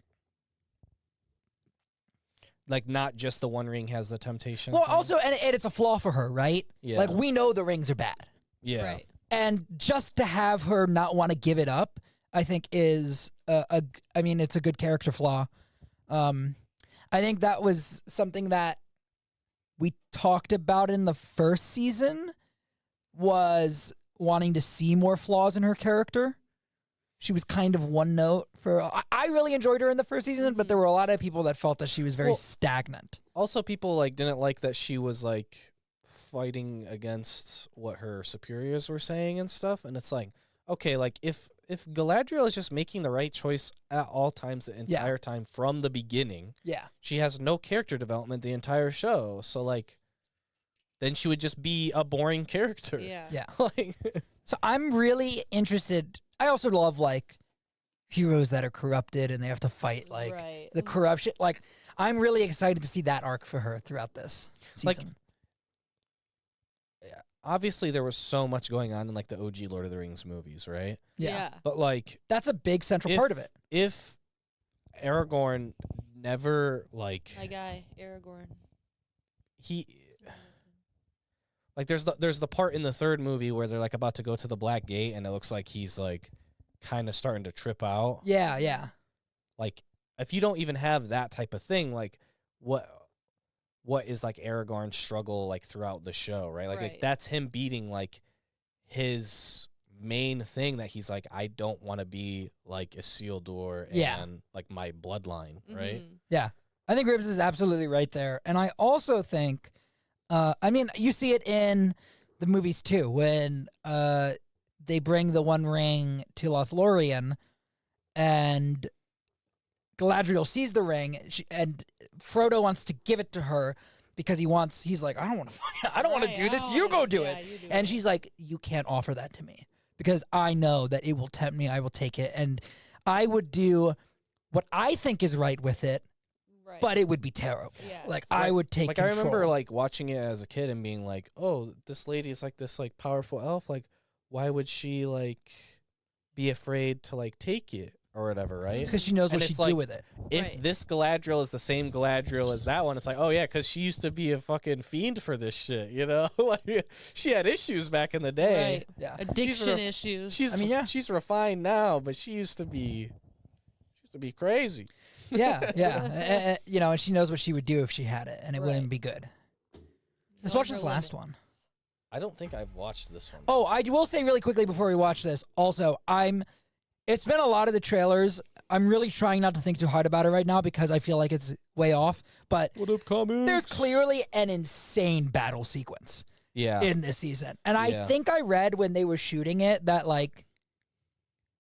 Speaker 2: not just the One Ring has the temptation.
Speaker 1: well,
Speaker 2: thing.
Speaker 1: also, and it's a flaw for her, right?
Speaker 2: Yeah.
Speaker 1: Like, we know the rings are bad.
Speaker 2: Yeah.
Speaker 5: Right.
Speaker 1: And just to have her not want to give it up, I think is it's a good character flaw. I think that was something that we talked about in the first season, was wanting to see more flaws in her character. She was kind of one note for. I really enjoyed her in the first season, but there were a lot of people that felt that she was very stagnant.
Speaker 2: Also, people like didn't like that she was like fighting against what her superiors were saying and stuff. And it's like, okay, like if Galadriel is just making the right choice at all times the entire time from the beginning, she has no character development the entire show. So like, then she would just be a boring character.
Speaker 5: Yeah.
Speaker 2: Like,
Speaker 1: So I'm really interested. I also love like heroes that are corrupted and they have to fight like the corruption. Like, I'm really excited to see that arc for her throughout this season.
Speaker 2: obviously there was so much going on in like the OG Lord of the Rings movies, right?
Speaker 1: Yeah.
Speaker 2: But like
Speaker 1: that's a big central part of it.
Speaker 2: If Aragorn never like
Speaker 5: my guy Aragorn,
Speaker 2: there's the part in the third movie where they're like about to go to the Black Gate and it looks like he's like kind of starting to trip out.
Speaker 1: Yeah, yeah.
Speaker 2: Like if you don't even have that type of thing, like what is like Aragorn's struggle like throughout the show, right? Like that's him beating like his main thing that he's like, I don't want to be like Isildur and like my bloodline, right?
Speaker 1: Yeah. I think Ribs is absolutely right there. And I also think I mean, you see it in the movies too, when they bring the One Ring to Lothlorien and Galadriel sees the ring and Frodo wants to give it to her because he's like, I don't want to do this. You go do it. And she's like, you can't offer that to me because I know that it will tempt me. I will take it. And I would do what I think is right with it. Right. But it would be terrible. Yes. Like I would take control.
Speaker 2: I remember like watching it as a kid and being like, "Oh, this lady is like this like powerful elf. Like, why would she like be afraid to like take it or whatever?" Right?
Speaker 1: It's because she knows what she'd do with it.
Speaker 2: If this Galadriel is the same Galadriel as that one, it's like, oh yeah, because she used to be a fucking fiend for this shit. You know, like she had issues back in the day.
Speaker 5: Right. Yeah, addiction issues.
Speaker 2: She's refined now, but she used to be crazy.
Speaker 1: Yeah. You know, and she knows what she would do if she had it, and it wouldn't be good. Let's watch this last one.
Speaker 2: I don't think I've watched this one.
Speaker 1: Oh, I will say really quickly before we watch this. Also, it's been a lot of the trailers. I'm really trying not to think too hard about it right now because I feel like it's way off. But
Speaker 2: what up, comics?
Speaker 1: There's clearly an insane battle sequence. In this season, and I think I read when they were shooting it that like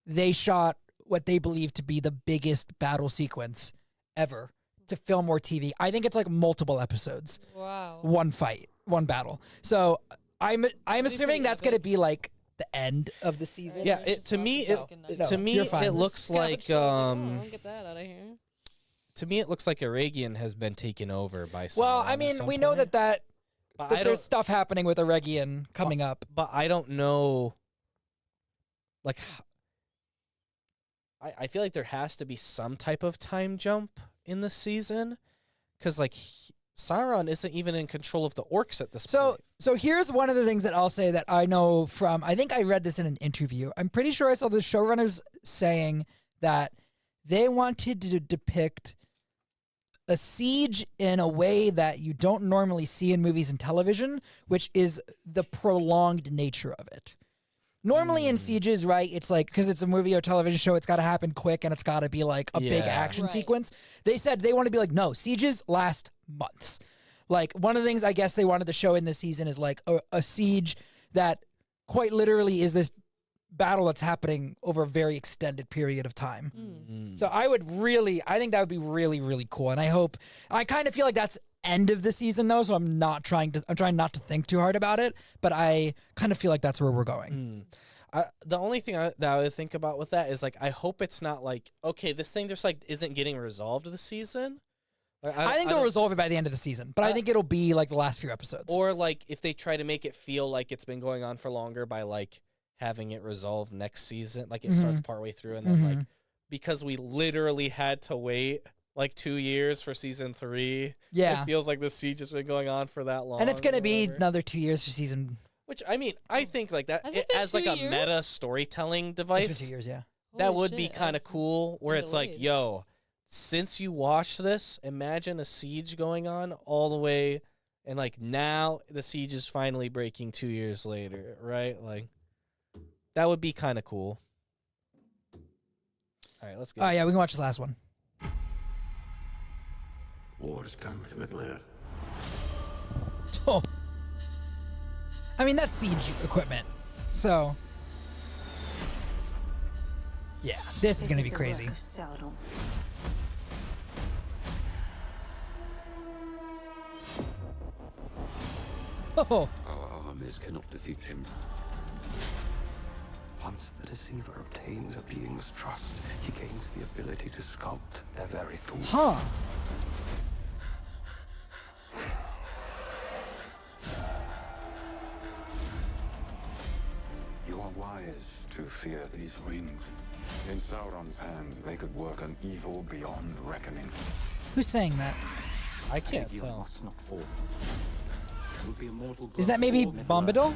Speaker 1: they shot what they believe to be the biggest battle sequence ever to film or TV. I think it's like multiple episodes.
Speaker 5: Wow.
Speaker 1: One fight, one battle. So I'm assuming that's going to be like the end of the season.
Speaker 2: Yeah, to me it looks like
Speaker 5: I don't get that out of here.
Speaker 2: To me it looks like Aragian has been taken over by someone.
Speaker 1: Well, I mean, we know that there's stuff happening with Aragian coming up.
Speaker 2: But I don't know like I feel like there has to be some type of time jump in the season, because like Sauron isn't even in control of the orcs at this
Speaker 1: So
Speaker 2: point.
Speaker 1: so here's one of the things that I'll say that I know from, I think I read this in an interview. I'm pretty sure I saw the showrunners saying that they wanted to depict a siege in a way that you don't normally see in movies and television, which is the prolonged nature of it. Normally in sieges, right, it's like, because it's a movie or television show, it's got to happen quick and it's got to be like a big action sequence. They said they want to be like, no, sieges last months. Like, one of the things I guess they wanted to show in this season is like a siege that quite literally is this battle that's happening over a very extended period of time. So I think that would be really, really cool. And I kind of feel like that's end of the season though, so I'm trying not to think too hard about it, but I kind of feel like that's where we're going.
Speaker 2: The only thing that I would think about with that is like, I hope it's not like, okay, this thing just like isn't getting resolved this season. Like,
Speaker 1: I think they'll resolve it by the end of the season, but I think it'll be like the last few episodes.
Speaker 2: Or like if they try to make it feel like it's been going on for longer by like having it resolved next season, like it starts partway through and then like, because we literally had to wait like 2 years for season 3.
Speaker 1: Yeah.
Speaker 2: It feels like the siege has been going on for that long.
Speaker 1: And it's going to be another 2 years for season.
Speaker 2: Which, I mean, I think like that,
Speaker 5: Has it been
Speaker 2: as like
Speaker 5: 2
Speaker 2: a
Speaker 5: years?
Speaker 2: meta storytelling
Speaker 1: It's been
Speaker 2: device,
Speaker 1: 2 years, yeah.
Speaker 2: that
Speaker 5: Holy
Speaker 2: would be
Speaker 5: shit,
Speaker 2: kind of cool where
Speaker 5: been
Speaker 2: it's like,
Speaker 5: delayed.
Speaker 2: yo, since you watched this, imagine a siege going on all the way, and like now the siege is finally breaking 2 years later, right? Like, that would be kind of cool. All right, let's go.
Speaker 1: Oh, yeah, we can watch this last one.
Speaker 8: War has come to Middle-earth.
Speaker 1: Oh. I mean, that's siege equipment. So, yeah, this is going to be crazy. Oh.
Speaker 8: Our armies cannot defeat him. Once the deceiver obtains a being's trust, he gains the ability to sculpt their very thoughts.
Speaker 1: Huh.
Speaker 12: You are wise to fear these rings. In Sauron's hands, they could work an evil beyond reckoning.
Speaker 1: Who's saying that?
Speaker 2: I can't
Speaker 8: Aegeon
Speaker 2: tell.
Speaker 8: must not fall. It will be a mortal blow
Speaker 1: Is that maybe
Speaker 8: for Middle-earth.
Speaker 1: Bombadil?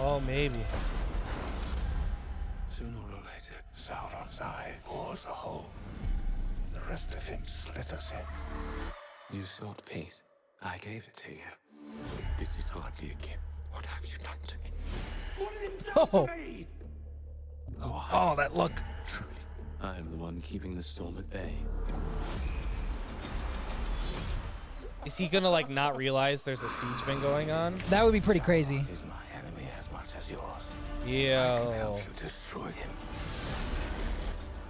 Speaker 2: Oh, maybe.
Speaker 12: Sooner or later, Sauron's eye bores a hole. The rest of him slithers in.
Speaker 4: You sought peace. I gave it to you.
Speaker 8: This is hardly a gift. What have you done to me?
Speaker 1: Oh.
Speaker 8: Oh,
Speaker 1: that look.
Speaker 8: truly.
Speaker 4: I am the one keeping the storm at bay.
Speaker 2: Is he gonna like not realize there's a siege been going on?
Speaker 1: That would be pretty crazy.
Speaker 8: He's my enemy as much as yours. I can
Speaker 2: Yeah.
Speaker 8: help you destroy him.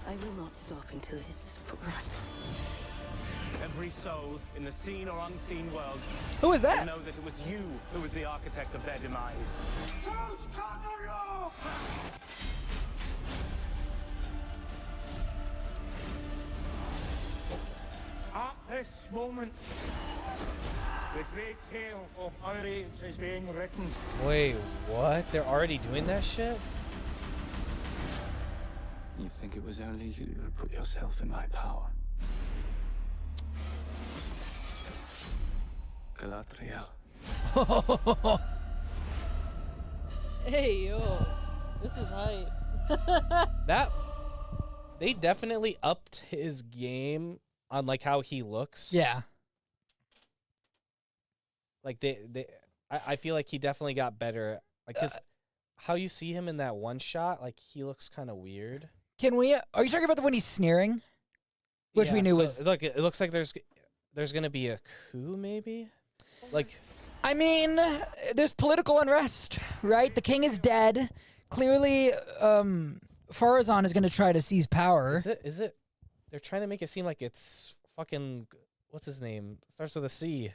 Speaker 3: I will not stop until this is put right.
Speaker 6: Every soul in the seen or unseen world
Speaker 1: Who is
Speaker 6: will
Speaker 1: that?
Speaker 6: know that it was you who was the architect of their demise.
Speaker 13: At this moment, the great tale of our age is being written.
Speaker 2: Wait, what? They're already doing that shit?
Speaker 4: You think it was only you who put yourself in my power? Galadriel.
Speaker 5: Hey, yo. This is hype.
Speaker 2: That they definitely upped his game on like how he looks.
Speaker 1: Yeah.
Speaker 2: Like I feel like he definitely got better. Like cause how you see him in that one shot, like he looks kind of weird.
Speaker 1: Can we, are you talking about the one he's sneering? Which we
Speaker 2: Yeah,
Speaker 1: knew
Speaker 2: so,
Speaker 1: was.
Speaker 2: look. It looks like there's gonna be a coup, maybe. Like,
Speaker 1: I mean, there's political unrest, right? The king is dead. Clearly, Farazan is going to try to seize power.
Speaker 2: is it? They're trying to make it seem like it's fucking. What's his name? Starts with a C,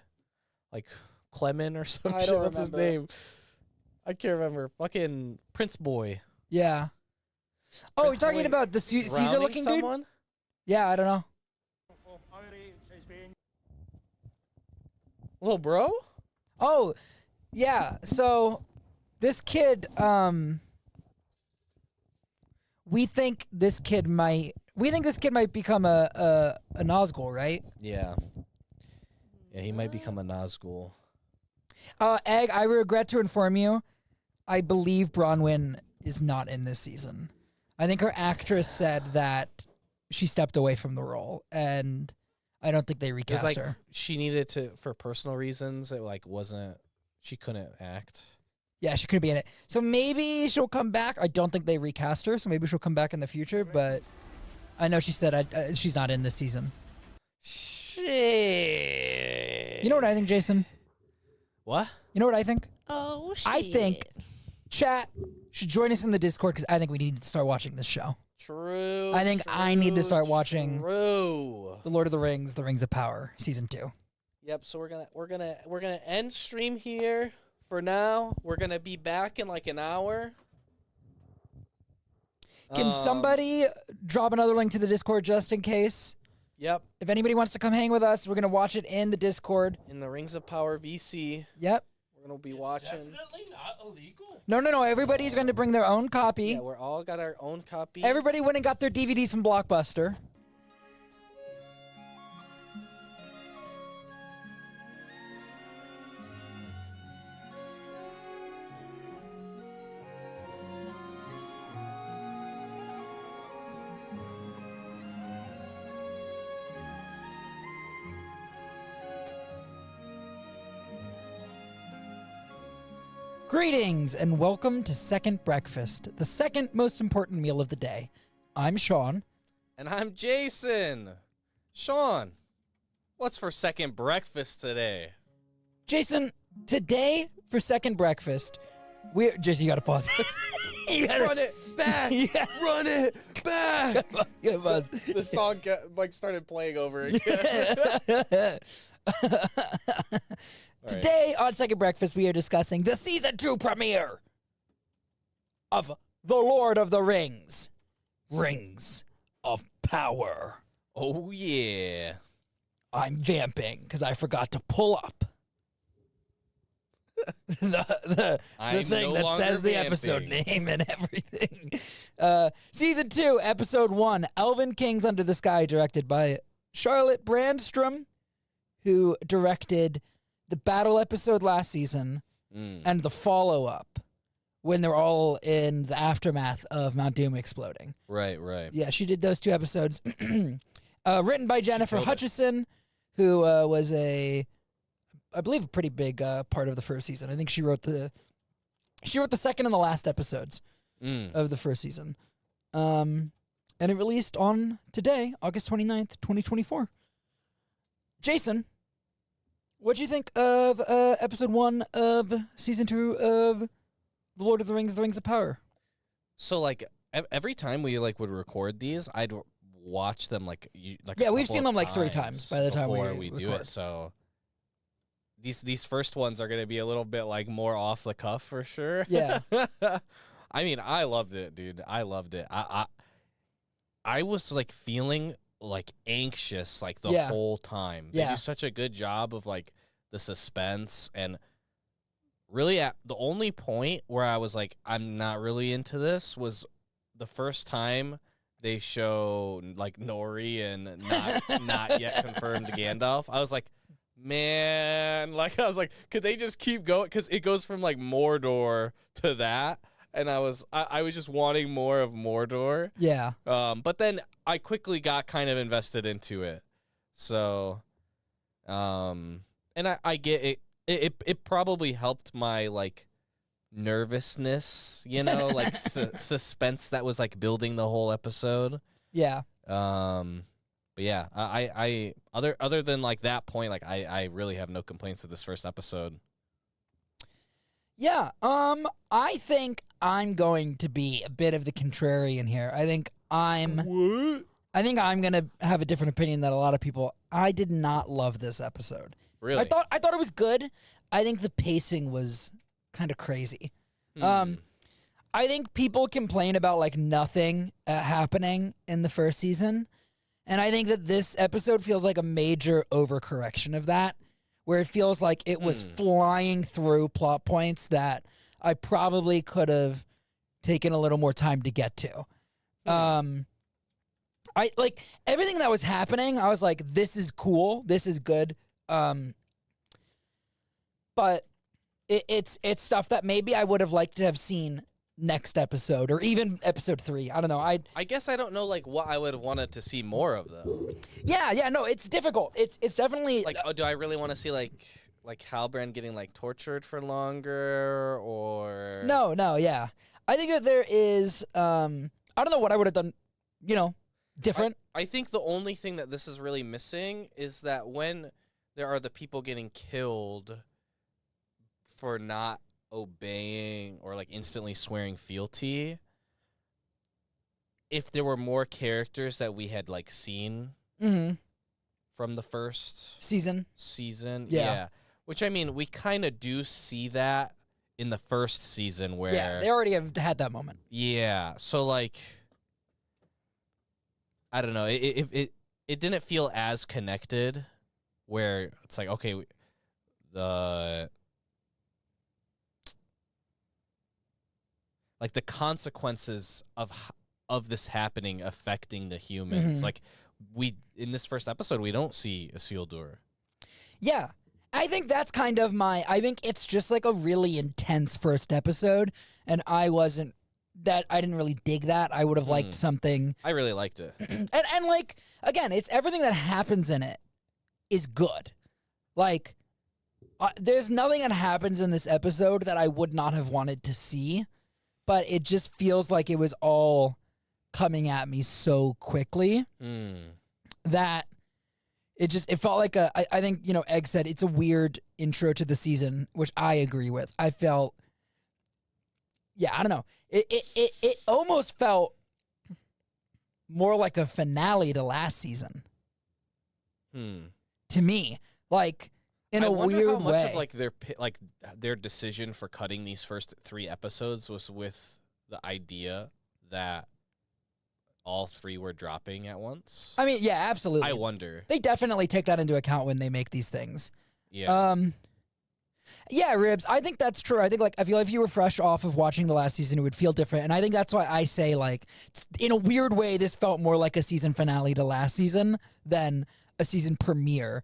Speaker 2: like Clement or some
Speaker 1: I
Speaker 2: shit.
Speaker 1: don't
Speaker 2: What's his
Speaker 1: remember.
Speaker 2: name? I can't remember. Fucking Prince Boy.
Speaker 1: Yeah. Oh,
Speaker 2: Prince
Speaker 1: you're talking
Speaker 2: Boy
Speaker 1: about the
Speaker 2: drowning
Speaker 1: Caesar-looking dude?
Speaker 2: someone?
Speaker 1: Yeah, I don't know.
Speaker 13: Of our age is being
Speaker 2: Little bro?
Speaker 1: Oh, yeah. So this kid, we think this kid might become a Nazgul, right?
Speaker 2: Yeah. Yeah, he might become a Nazgul.
Speaker 1: Egg, I regret to inform you, I believe Bronwyn is not in this season. I think her actress said that she stepped away from the role, and I don't think they recast her.
Speaker 2: She needed to, for personal reasons, it she couldn't act.
Speaker 1: Yeah, she couldn't be in it. So maybe she'll come back. I don't think they recast her, so maybe she'll come back in the future, but I know she said she's not in this season.
Speaker 2: Shit.
Speaker 1: You know what I think, Jason?
Speaker 2: What?
Speaker 1: You know what I think?
Speaker 5: Oh, shit.
Speaker 1: I think chat should join us in the Discord because I think we need to start watching this show.
Speaker 2: True.
Speaker 1: I think I need to start watching
Speaker 2: The
Speaker 1: Lord of the Rings, The Rings of Power, season 2.
Speaker 2: Yep. So we're gonna end stream here for now. We're gonna be back in like an hour.
Speaker 1: Can somebody drop another link to the Discord just in case?
Speaker 2: Yep.
Speaker 1: If anybody wants to come hang with us, we're gonna watch it in the Discord.
Speaker 2: In the Rings of Power VC.
Speaker 1: Yep.
Speaker 2: We're gonna be watching.
Speaker 6: Definitely not illegal.
Speaker 1: No. Everybody's going to bring their own copy.
Speaker 2: Yeah, we're all got our own copy.
Speaker 1: Everybody went and got their DVDs from Blockbuster. Greetings and welcome to Second Breakfast, the second most important meal of the day. I'm Shawn.
Speaker 2: And I'm Jason. Shawn, what's for second breakfast today?
Speaker 1: Jason, today for second breakfast, Jason, you gotta pause.
Speaker 2: Run it back!
Speaker 1: Yeah.
Speaker 2: Run it back!
Speaker 1: You gotta pause.
Speaker 2: The song started playing over again.
Speaker 1: Today on Second Breakfast, we are discussing the Season 2 premiere of The Lord of the Rings. Rings of Power.
Speaker 2: Oh, yeah.
Speaker 1: I'm vamping because I forgot to pull up the thing that says the episode name and everything. Season 2, Episode 1, Elven Kings Under the Sky, directed by Charlotte Brandstrom, who directed the battle episode last season and the follow-up when they're all in the aftermath of Mount Doom exploding.
Speaker 2: Right.
Speaker 1: Yeah, she did those 2 episodes. Written by Jennifer Hutchison, who was I believe, a pretty big part of the first season. I think she wrote the second and the last episodes of the first season. And it released on today, August 29th, 2024. Jason, what do you think of episode 1 of season 2 of The Lord of the Rings, The Rings of Power?
Speaker 2: So, like, every time we would record these, I'd watch them
Speaker 1: yeah, we've seen them like 3 times by the time
Speaker 2: we do it. So these first ones are gonna be a little bit like more off the cuff for sure.
Speaker 1: Yeah.
Speaker 2: I mean, I loved it, dude. I loved it. I was like feeling like anxious like the whole time. They do such a good job of like the suspense, and really at the only point where I was like, I'm not really into this was the first time they show like Nori and not yet confirmed Gandalf. I was like, man, like I was like, could they just keep going? Because it goes from like Mordor to that. And I was just wanting more of Mordor.
Speaker 1: Yeah.
Speaker 2: But then I quickly got kind of invested into it. So, and I get it. It probably helped my like nervousness, you know, like suspense that was like building the whole episode.
Speaker 1: Yeah.
Speaker 2: But yeah, I other than like that point, like I really have no complaints with this first episode.
Speaker 1: Yeah, I think I'm going to be a bit of the contrarian here. I think I'm gonna have a different opinion than a lot of people. I did not love this episode.
Speaker 2: Really?
Speaker 1: I thought it was good. I think the pacing was kind of crazy. I think people complain about like nothing happening in the first season, and I think that this episode feels like a major overcorrection of that, where it feels like it was flying through plot points that I probably could have taken a little more time to get to. I like everything that was happening. I was like, this is cool. This is good. but it's stuff that maybe I would have liked to have seen next episode or even episode 3. I don't know.
Speaker 2: I guess I don't know like what I would have wanted to see more of though.
Speaker 1: Yeah, no, it's difficult. It's definitely
Speaker 2: like do I really want to see like Halbrand getting like tortured for longer or
Speaker 1: No, yeah. I think that there is I don't know what I would have done, different.
Speaker 2: I think the only thing that this is really missing is that when there are the people getting killed for not obeying or like instantly swearing fealty, if there were more characters that we had like seen from the first
Speaker 1: season,
Speaker 2: yeah. Which I mean, we kind of do see that in the first season where
Speaker 1: they already have had that moment.
Speaker 2: Yeah, so like, I don't know, it didn't feel as connected. Where it's like, okay, the consequences of this happening affecting the humans. Like in this first episode, we don't see Isildur.
Speaker 1: Yeah. I think that's kind of I think it's just like a really intense first episode, and I didn't really dig that. I would have liked something.
Speaker 2: I really liked it.
Speaker 1: and like, again, it's everything that happens in it is good. Like, there's nothing that happens in this episode that I would not have wanted to see, but it just feels like it was all coming at me so quickly that it felt like I think, Egg said it's a weird intro to the season, which I agree with. I felt, I don't know. It almost felt more like a finale to last season. To me, like in a weird
Speaker 2: how much
Speaker 1: way.
Speaker 2: Of their decision for cutting these first 3 episodes was with the idea that all 3 were dropping at once.
Speaker 1: I mean, yeah, absolutely.
Speaker 2: I wonder.
Speaker 1: They definitely take that into account when they make these things.
Speaker 2: Yeah.
Speaker 1: Yeah, Ribs, I think that's true. I think, I feel like if you were fresh off of watching the last season, it would feel different. And I think that's why I say, in a weird way, this felt more like a season finale to last season than a season premiere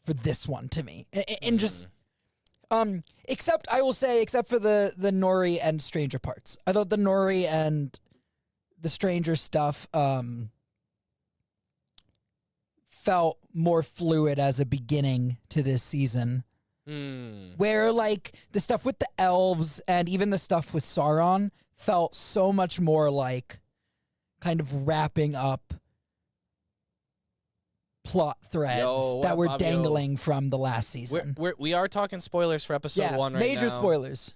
Speaker 1: for this one to me. And just, except for the Nori and Stranger parts. I thought the Nori and the Stranger stuff felt more fluid as a beginning to this season. Where, the stuff with the elves and even the stuff with Sauron felt so much more like kind of wrapping up plot threads that were dangling from the last season.
Speaker 2: We are talking spoilers for episode 1 right now.
Speaker 1: Major spoilers.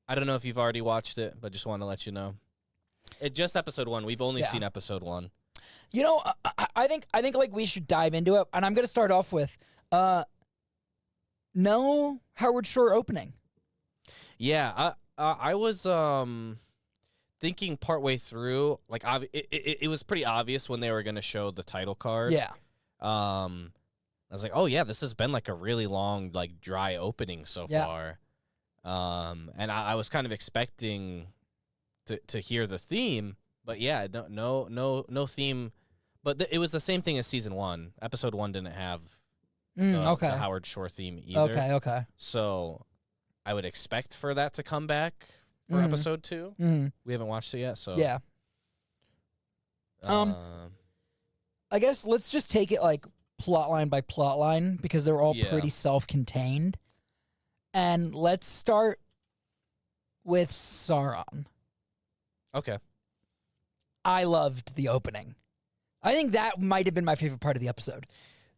Speaker 2: I don't know if you've already watched it, but just want to let you know. Just episode 1. We've only seen episode 1.
Speaker 1: I think we should dive into it, and I'm going to start off with no Howard Shore opening.
Speaker 2: Yeah, I was thinking partway through, it was pretty obvious when they were going to show the title card.
Speaker 1: Yeah.
Speaker 2: I was like, oh yeah, this has been a really long, dry opening so far. And I was kind of expecting to hear the theme, but yeah, no theme. But it was the same thing as season 1. Episode 1 didn't have the Howard Shore theme either.
Speaker 1: Okay.
Speaker 2: So I would expect for that to come back for episode 2. We haven't watched it yet, so
Speaker 1: yeah. I guess let's just take it plot line by plot line because they're all pretty self-contained, and let's start with Sauron.
Speaker 2: Okay.
Speaker 1: I loved the opening. I think that might have been my favorite part of the episode.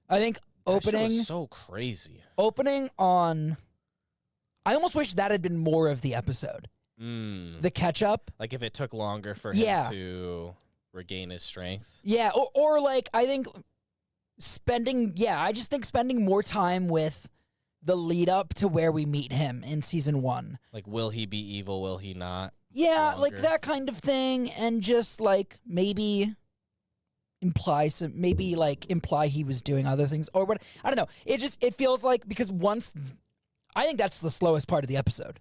Speaker 1: I think opening
Speaker 2: was so crazy.
Speaker 1: Opening on, I almost wish that had been more of the episode. The catch up,
Speaker 2: if it took longer for him to regain his strength.
Speaker 1: Yeah, or I think I just think spending more time with the lead up to where we meet him in season 1.
Speaker 2: Will he be evil? Will he not?
Speaker 1: Yeah, that kind of thing, and just maybe imply he was doing other things or what. I don't know. It feels because once, I think that's the slowest part of the episode.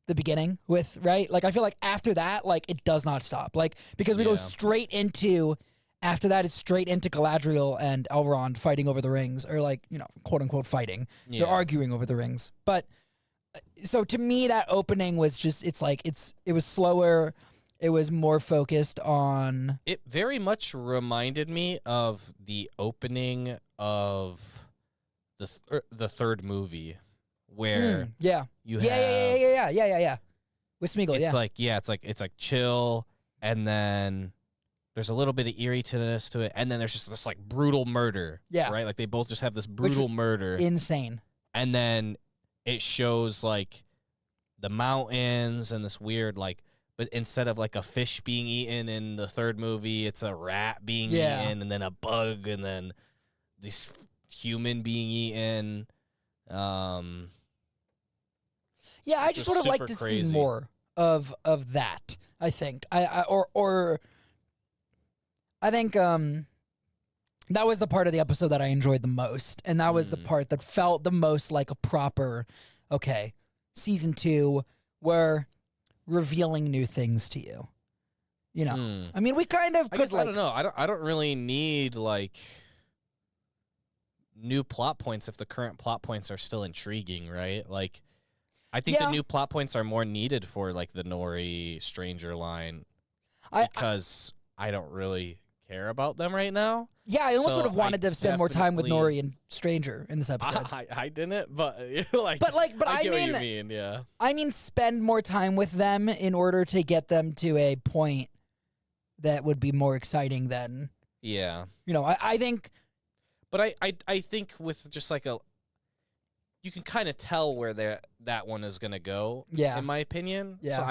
Speaker 1: The beginning with, right? I feel after that, it does not stop. Because we go straight into after that, it's straight into Galadriel and Elrond fighting over the rings, or like, quote unquote fighting.
Speaker 2: Yeah.
Speaker 1: They're arguing over the rings. But so to me, that opening was just, it was slower. It was more focused on.
Speaker 2: It very much reminded me of the opening of the third movie, where you have
Speaker 1: Yeah. With Smeagol,
Speaker 2: it's like chill, and then there's a little bit of eerie-ness to it, and then there's just this like brutal murder.
Speaker 1: Yeah.
Speaker 2: Right? Like they both just have this brutal murder.
Speaker 1: Insane.
Speaker 2: And then it shows like the mountains and this weird like, but instead of like a fish being eaten in the third movie, it's a rat being eaten, and then a bug, and then this human being eaten.
Speaker 1: I just would have liked to see more of that. I think I think that was the part of the episode that I enjoyed the most, and that was the part that felt the most like a proper, season 2, where revealing new things to you. I mean, we kind of could.
Speaker 2: I don't know. I don't really need like new plot points if the current plot points are still intriguing, right? Like, I think the new plot points are more needed for like the Nori Stranger line, because I don't really care about them right now.
Speaker 1: Yeah, I almost would have wanted to spend more time with Nori and Stranger in this episode.
Speaker 2: I didn't, but like,
Speaker 1: but I
Speaker 2: get
Speaker 1: mean,
Speaker 2: what you mean, yeah.
Speaker 1: I mean, spend more time with them in order to get them to a point that would be more exciting than.
Speaker 2: Yeah.
Speaker 1: I think.
Speaker 2: But I think with just like you can kind of tell where that one is gonna go.
Speaker 1: Yeah.
Speaker 2: In my opinion.
Speaker 1: Yeah.
Speaker 2: So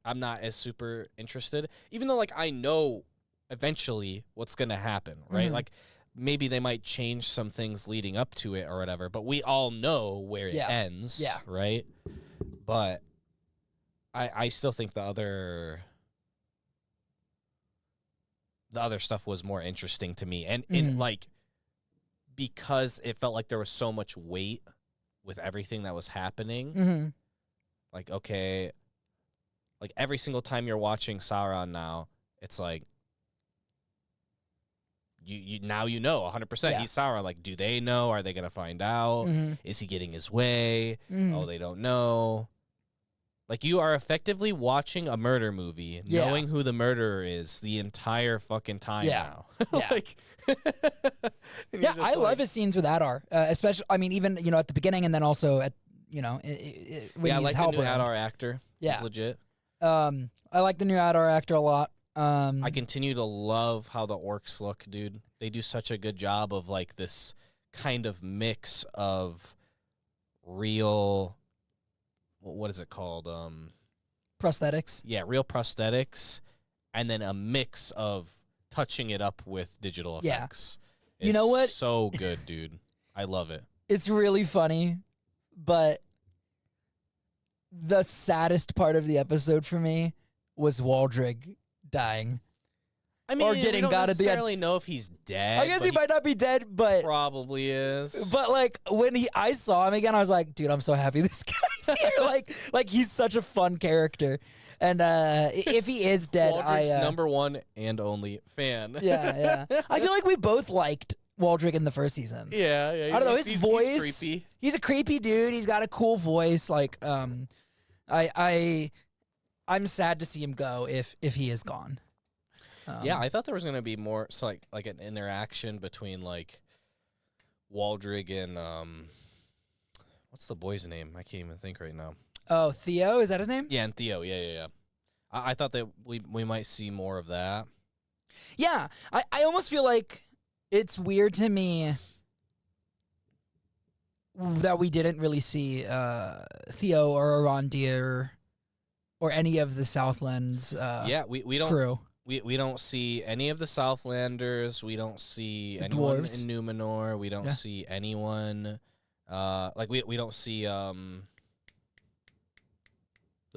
Speaker 2: I'm not as super interested, even though like I know eventually what's gonna happen, right? Like maybe they might change some things leading up to it or whatever, but we all know where it ends.
Speaker 1: Yeah.
Speaker 2: Right. But I still think the other stuff was more interesting to me, and in like, because it felt like there was so much weight with everything that was happening. Like, okay, like every single time you're watching Sauron now, it's like you now 100% he's Sauron. Like, do they know? Are they gonna find out? Is he getting his way? Oh, they don't know. Like, you are effectively watching a murder movie, knowing who the murderer is the entire fucking time now. Like,
Speaker 1: I love his scenes with Adar, especially. I mean, even at the beginning, and then also at when
Speaker 2: I
Speaker 1: he's
Speaker 2: like the new Adar actor.
Speaker 1: Yeah,
Speaker 2: he's legit.
Speaker 1: I like the new Adar actor a lot.
Speaker 2: I continue to love how the orcs look, dude. They do such a good job of like this kind of mix of real. What is it called?
Speaker 1: Prosthetics.
Speaker 2: Yeah, real prosthetics, and then a mix of touching it up with digital effects.
Speaker 1: You know what?
Speaker 2: So good, dude. I love it.
Speaker 1: It's really funny, but the saddest part of the episode for me was Waldrig dying.
Speaker 2: I mean,
Speaker 1: or getting
Speaker 2: we don't
Speaker 1: got
Speaker 2: necessarily
Speaker 1: at the end.
Speaker 2: know if he's dead.
Speaker 1: I guess he might not be dead, but
Speaker 2: probably is.
Speaker 1: But like when I saw him again, I was like, dude, I'm so happy this guy's here. like he's such a fun character. And if he is dead,
Speaker 2: Waldrick's number one and only fan.
Speaker 1: Yeah. I feel like we both liked Waldrick in the first season.
Speaker 2: Yeah.
Speaker 1: I don't know, his voice.
Speaker 2: He's creepy.
Speaker 1: He's a creepy dude. He's got a cool voice. Like, I'm sad to see him go if he is gone.
Speaker 2: Yeah, I thought there was gonna be more, so like an interaction between like Waldrick and what's the boy's name? I can't even think right now.
Speaker 1: Oh, Theo, is that his name?
Speaker 2: Yeah, and Theo. Yeah. I thought that we might see more of that.
Speaker 1: Yeah, I almost feel like it's weird to me that we didn't really see Theo or Arondir or any of the Southlands.
Speaker 2: We don't.
Speaker 1: Crew.
Speaker 2: We don't see any of the Southlanders. We don't see
Speaker 1: The
Speaker 2: anyone
Speaker 1: dwarves.
Speaker 2: in Numenor. We don't see anyone. We don't see the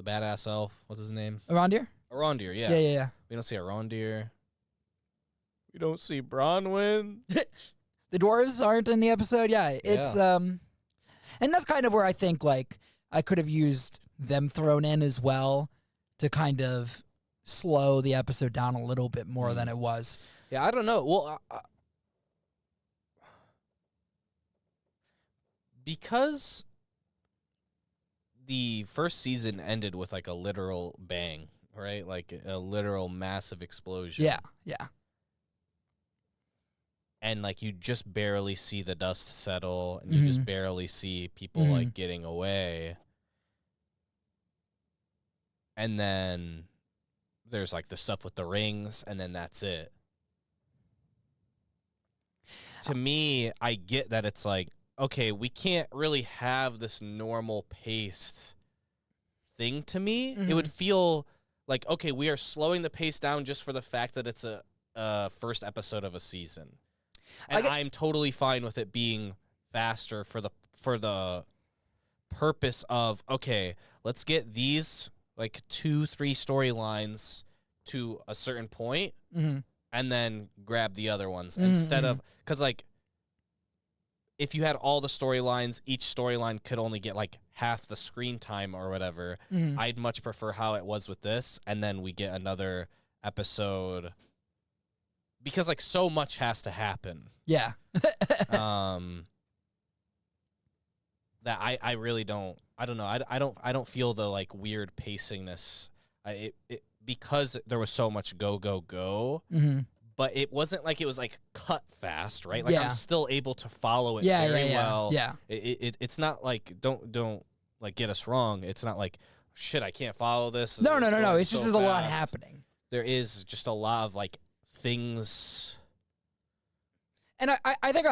Speaker 2: badass elf. What's his name?
Speaker 1: Arondir?
Speaker 2: Arondir, yeah.
Speaker 1: Yeah.
Speaker 2: We don't see Arondir. We don't see Bronwyn.
Speaker 1: The dwarves aren't in the episode. Yeah, it's and that's kind of where I think like I could have used them thrown in as well to kind of slow the episode down a little bit more than it was.
Speaker 2: Yeah, I don't know. Well, because the first season ended with like a literal bang, right? Like a literal massive explosion.
Speaker 1: Yeah, yeah.
Speaker 2: And like you just barely see the dust settle, and you just barely see people like getting away. And then there's like the stuff with the rings, and then that's it. To me, I get that it's like, okay, we can't really have this normal paced thing to me. It would feel like, okay, we are slowing the pace down just for the fact that it's a first episode of a season. And I'm totally fine with it being faster for the purpose of, okay, let's get these like 2-3 storylines to a certain point and then grab the other ones instead of, because like if you had all the storylines, each storyline could only get like half the screen time or whatever. I'd much prefer how it was with this, and then we get another episode because like so much has to happen.
Speaker 1: Yeah.
Speaker 2: That I really don't. I don't know. I don't feel the like weird pacingness. Because there was so much go. But it wasn't like it was like cut fast, right? Like I'm still able to follow it very well.
Speaker 1: Yeah.
Speaker 2: It's not like don't like get us wrong. It's not like shit. I can't follow this.
Speaker 1: No. It's just there's a lot happening.
Speaker 2: There is just a lot of like things.
Speaker 1: And I think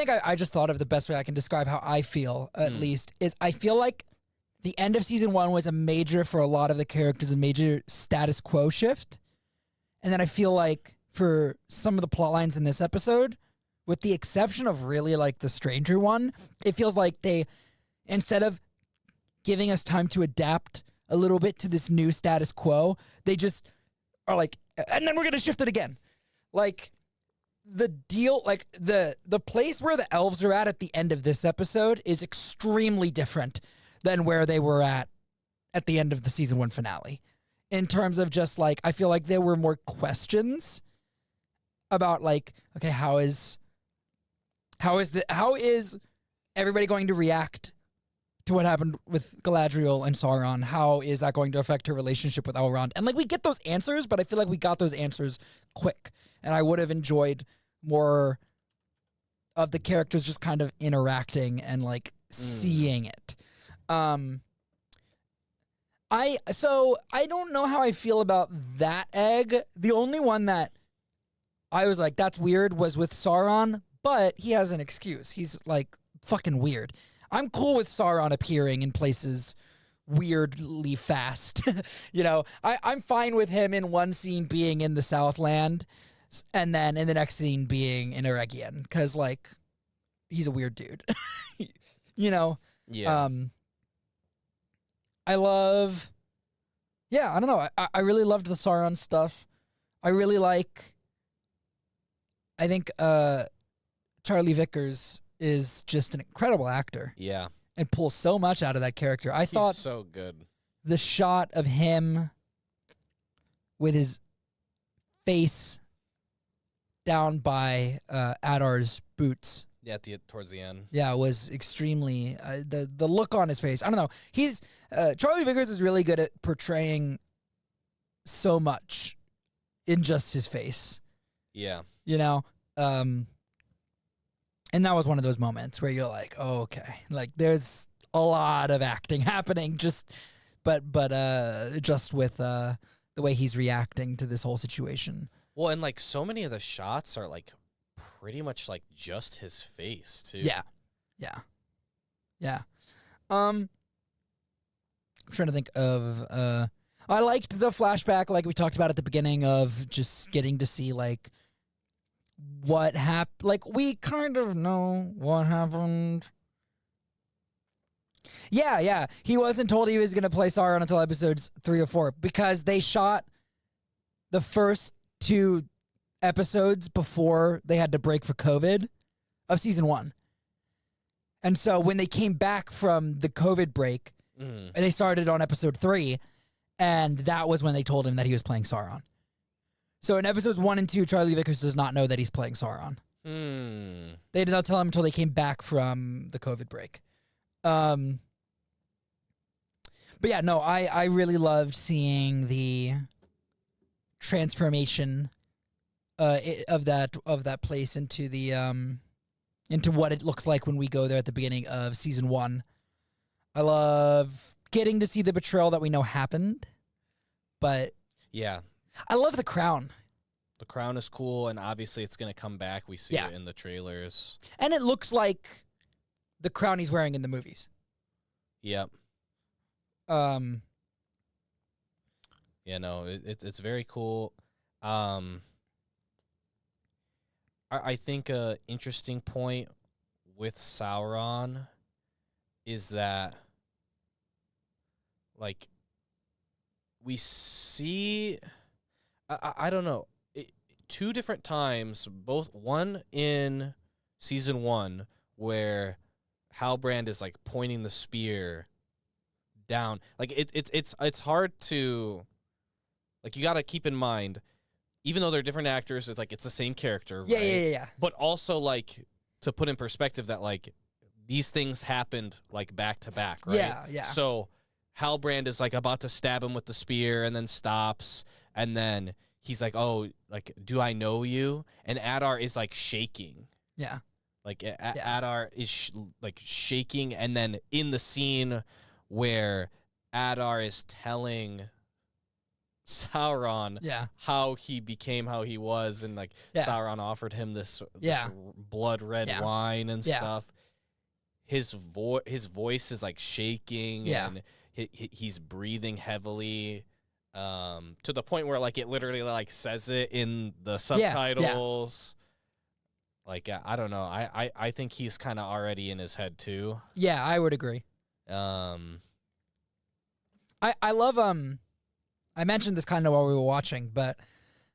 Speaker 1: I just thought of the best way I can describe how I feel, at least, is I feel like the end of season 1 was a major, for a lot of the characters, a major status quo shift. And then I feel like for some of the plot lines in this episode, with the exception of really like the stranger one, it feels like they, instead of giving us time to adapt a little bit to this new status quo, they just are like, and then we're going to shift it again. Like, the deal, like the place where the elves are at the end of this episode is extremely different than where they were at the end of the season 1 finale. In terms of just like, I feel like there were more questions about like, okay, how is everybody going to react to what happened with Galadriel and Sauron? How is that going to affect her relationship with Elrond? And like, we get those answers, but I feel like we got those answers quick. And I would have enjoyed more of the characters just kind of interacting and like seeing it. I don't know how I feel about that egg. The only one that I was like, that's weird, was with Sauron, but he has an excuse. He's like fucking weird. I'm cool with Sauron appearing in places weirdly fast. You know, I'm fine with him in one scene being in the Southland and then in the next scene being in Eregion, because like he's a weird dude. You know?
Speaker 2: Yeah.
Speaker 1: I don't know. I really loved the Sauron stuff. I think Charlie Vickers is just an incredible actor.
Speaker 2: Yeah.
Speaker 1: And pulls so much out of that character. I thought
Speaker 2: so good.
Speaker 1: The shot of him with his face down by Adar's boots.
Speaker 2: Yeah, towards the end.
Speaker 1: Yeah, it was extremely the look on his face. I don't know. He's Charlie Vickers is really good at portraying so much in just his face.
Speaker 2: Yeah.
Speaker 1: You know? And that was one of those moments where you're like, oh, okay. Like there's a lot of acting happening but just with the way he's reacting to this whole situation.
Speaker 2: Well, and like so many of the shots are like pretty much like just his face too.
Speaker 1: Yeah. I'm trying to think of I liked the flashback like we talked about at the beginning of just getting to see like what happened. Like we kind of know what happened. Yeah. He wasn't told he was going to play Sauron until episodes 3 or 4 because they shot the first 2 episodes before they had to break for COVID of season 1. And so when they came back from the COVID break, they started on episode 3, and that was when they told him that he was playing Sauron. So in episodes 1 and 2, Charlie Vickers does not know that he's playing Sauron. They did not tell him until they came back from the COVID break. But yeah, no, I really loved seeing the transformation of that place into the into what it looks like when we go there at the beginning of season 1. I love getting to see the betrayal that we know happened, but
Speaker 2: yeah,
Speaker 1: I love the crown.
Speaker 2: The crown is cool, and obviously it's going to come back. We see it in the trailers.
Speaker 1: And it looks like the crown he's wearing in the movies.
Speaker 2: Yep. Yeah, no, it's very cool. I think a interesting point with Sauron is that, like, we see, I don't know, 2 different times, one in season 1 where Halbrand is like pointing the spear down. Like it's hard to, like, you got to keep in mind, even though they're different actors, it's like it's the same character,
Speaker 1: Yeah,
Speaker 2: right?
Speaker 1: yeah.
Speaker 2: But also, like, to put in perspective that, like, these things happened, like, back to back, right?
Speaker 1: Yeah.
Speaker 2: So Halbrand is, like, about to stab him with the spear and then stops, and then he's like, oh, like, do I know you? And Adar is, like, shaking.
Speaker 1: Yeah.
Speaker 2: Like, Adar is, like, shaking, and then in the scene where Adar is telling Sauron how he became how he was, and like Sauron offered him this blood red wine and stuff. His voice is like shaking and he's breathing heavily, to the point where like it literally like says it in the subtitles. Like, I don't know. I think he's kind of already in his head too.
Speaker 1: Yeah, I would agree. I love I mentioned this kind of while we were watching, but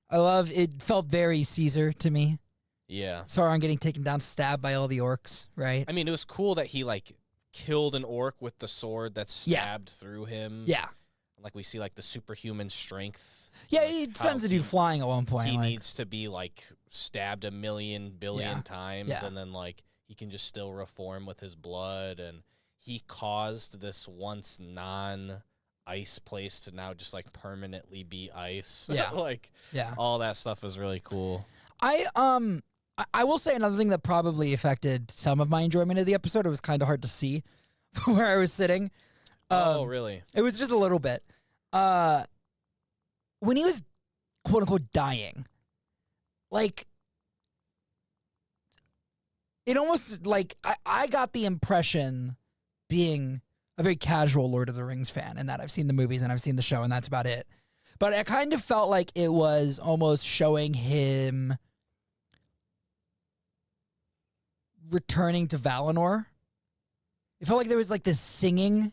Speaker 1: I love it. Felt very Caesar to me.
Speaker 2: Yeah.
Speaker 1: Sauron getting taken down, stabbed by all the orcs, right?
Speaker 2: I mean, it was cool that he like killed an orc with the sword that stabbed through him.
Speaker 1: Yeah.
Speaker 2: Like, we see like the superhuman strength.
Speaker 1: Yeah,
Speaker 2: like,
Speaker 1: he sends a dude flying at one point.
Speaker 2: He needs to be like stabbed a million billion times, and then like he can just still reform with his blood, and he caused this once non-ice place to now just like permanently be ice.
Speaker 1: Yeah.
Speaker 2: Like, all that stuff is really cool.
Speaker 1: I will say another thing that probably affected some of my enjoyment of the episode. It was kind of hard to see from where I was sitting.
Speaker 2: Oh, really?
Speaker 1: It was just a little bit. When he was quote unquote dying, like, it almost like I got the impression, being a very casual Lord of the Rings fan, and that I've seen the movies and I've seen the show and that's about it. But I kind of felt like it was almost showing him returning to Valinor. It felt like there was like this singing,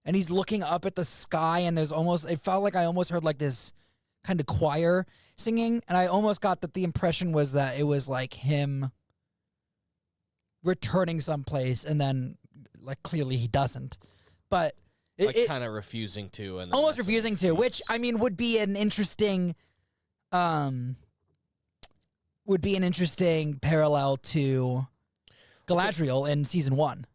Speaker 1: and he's looking up at the sky, and there's almost, it felt like I almost heard like this kind of choir singing, and I almost got that the impression was that it was like him returning someplace, and then like clearly he doesn't. But
Speaker 2: like kind of refusing to, and
Speaker 1: almost refusing to, which I mean would be an interesting parallel to Galadriel in season 1.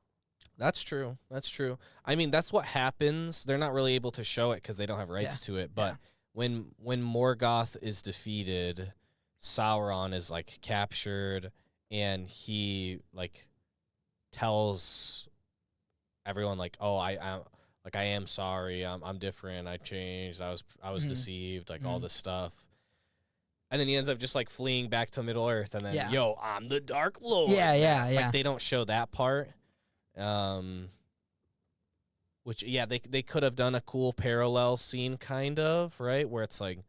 Speaker 2: That's true. That's true. I mean, that's what happens. They're not really able to show it because they don't have rights to it. But when Morgoth is defeated, Sauron is like captured, and he like tells everyone like, "Oh, I am sorry. I'm different. I changed. I was deceived. Like all this stuff." And then he ends up just like fleeing back to Middle Earth, and then yo, I'm the Dark Lord.
Speaker 1: Yeah.
Speaker 2: Like, they don't show that part. Which they could have done a cool parallel scene, kind of, right, where it's like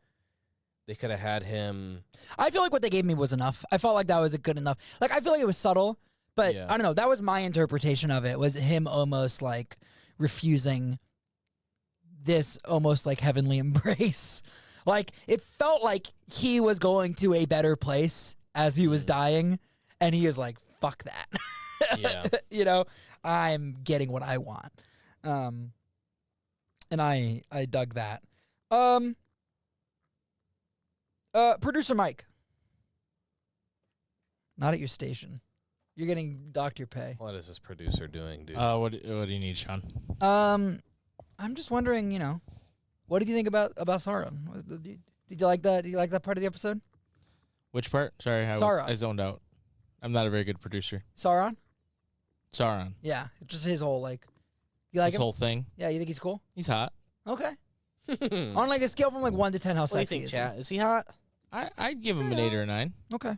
Speaker 2: they could have had him.
Speaker 1: I feel like what they gave me was enough. I felt like that was good enough. Like, I feel like it was subtle, but I don't know. That was my interpretation of it. Was him almost like refusing this almost like heavenly embrace. Like, it felt like he was going to a better place as he was dying, and he is like, fuck that.
Speaker 2: Yeah.
Speaker 1: You know, I'm getting what I want. And I dug that. Producer Mike. Not at your station. You're getting doctor pay.
Speaker 2: What is this producer doing, dude?
Speaker 14: What do you need, Sean?
Speaker 1: I'm just wondering, what did you think about Sauron? Did you like that? Did you like that part of the episode?
Speaker 14: Which part? Sorry, I zoned out. I'm not a very good producer.
Speaker 1: Sauron?
Speaker 14: Yeah,
Speaker 1: just his whole you like
Speaker 14: his
Speaker 1: him?
Speaker 14: whole thing.
Speaker 1: Yeah, you think he's cool?
Speaker 14: He's hot.
Speaker 1: Okay. On a scale from 1 to 10, how
Speaker 2: What do you
Speaker 1: sexy
Speaker 2: think,
Speaker 1: is
Speaker 2: chat? Is he hot?
Speaker 14: I'd give him an 8 or a 9.
Speaker 1: Okay.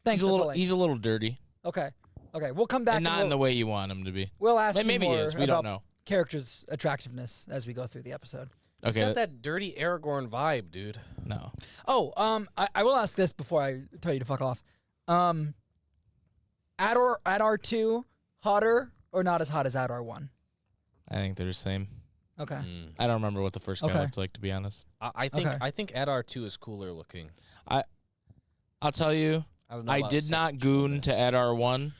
Speaker 1: Thanks.
Speaker 14: He's a little dirty.
Speaker 1: Okay. We'll come back.
Speaker 14: And not in the way you want him to be.
Speaker 1: We'll ask
Speaker 14: maybe
Speaker 1: you more
Speaker 14: he is. We
Speaker 1: about
Speaker 14: don't know.
Speaker 1: character's attractiveness as we go through the episode.
Speaker 2: He's got that dirty Aragorn vibe, dude.
Speaker 14: No.
Speaker 1: Oh, I will ask this before I tell you to fuck off. Adar 2 hotter or not as hot as Adar 1?
Speaker 14: I think they're the same.
Speaker 1: Okay.
Speaker 14: I don't remember what the first guy looked like, to be honest.
Speaker 2: I think Adar 2 is cooler looking.
Speaker 14: I'll tell you, I did not goon to Adar 1.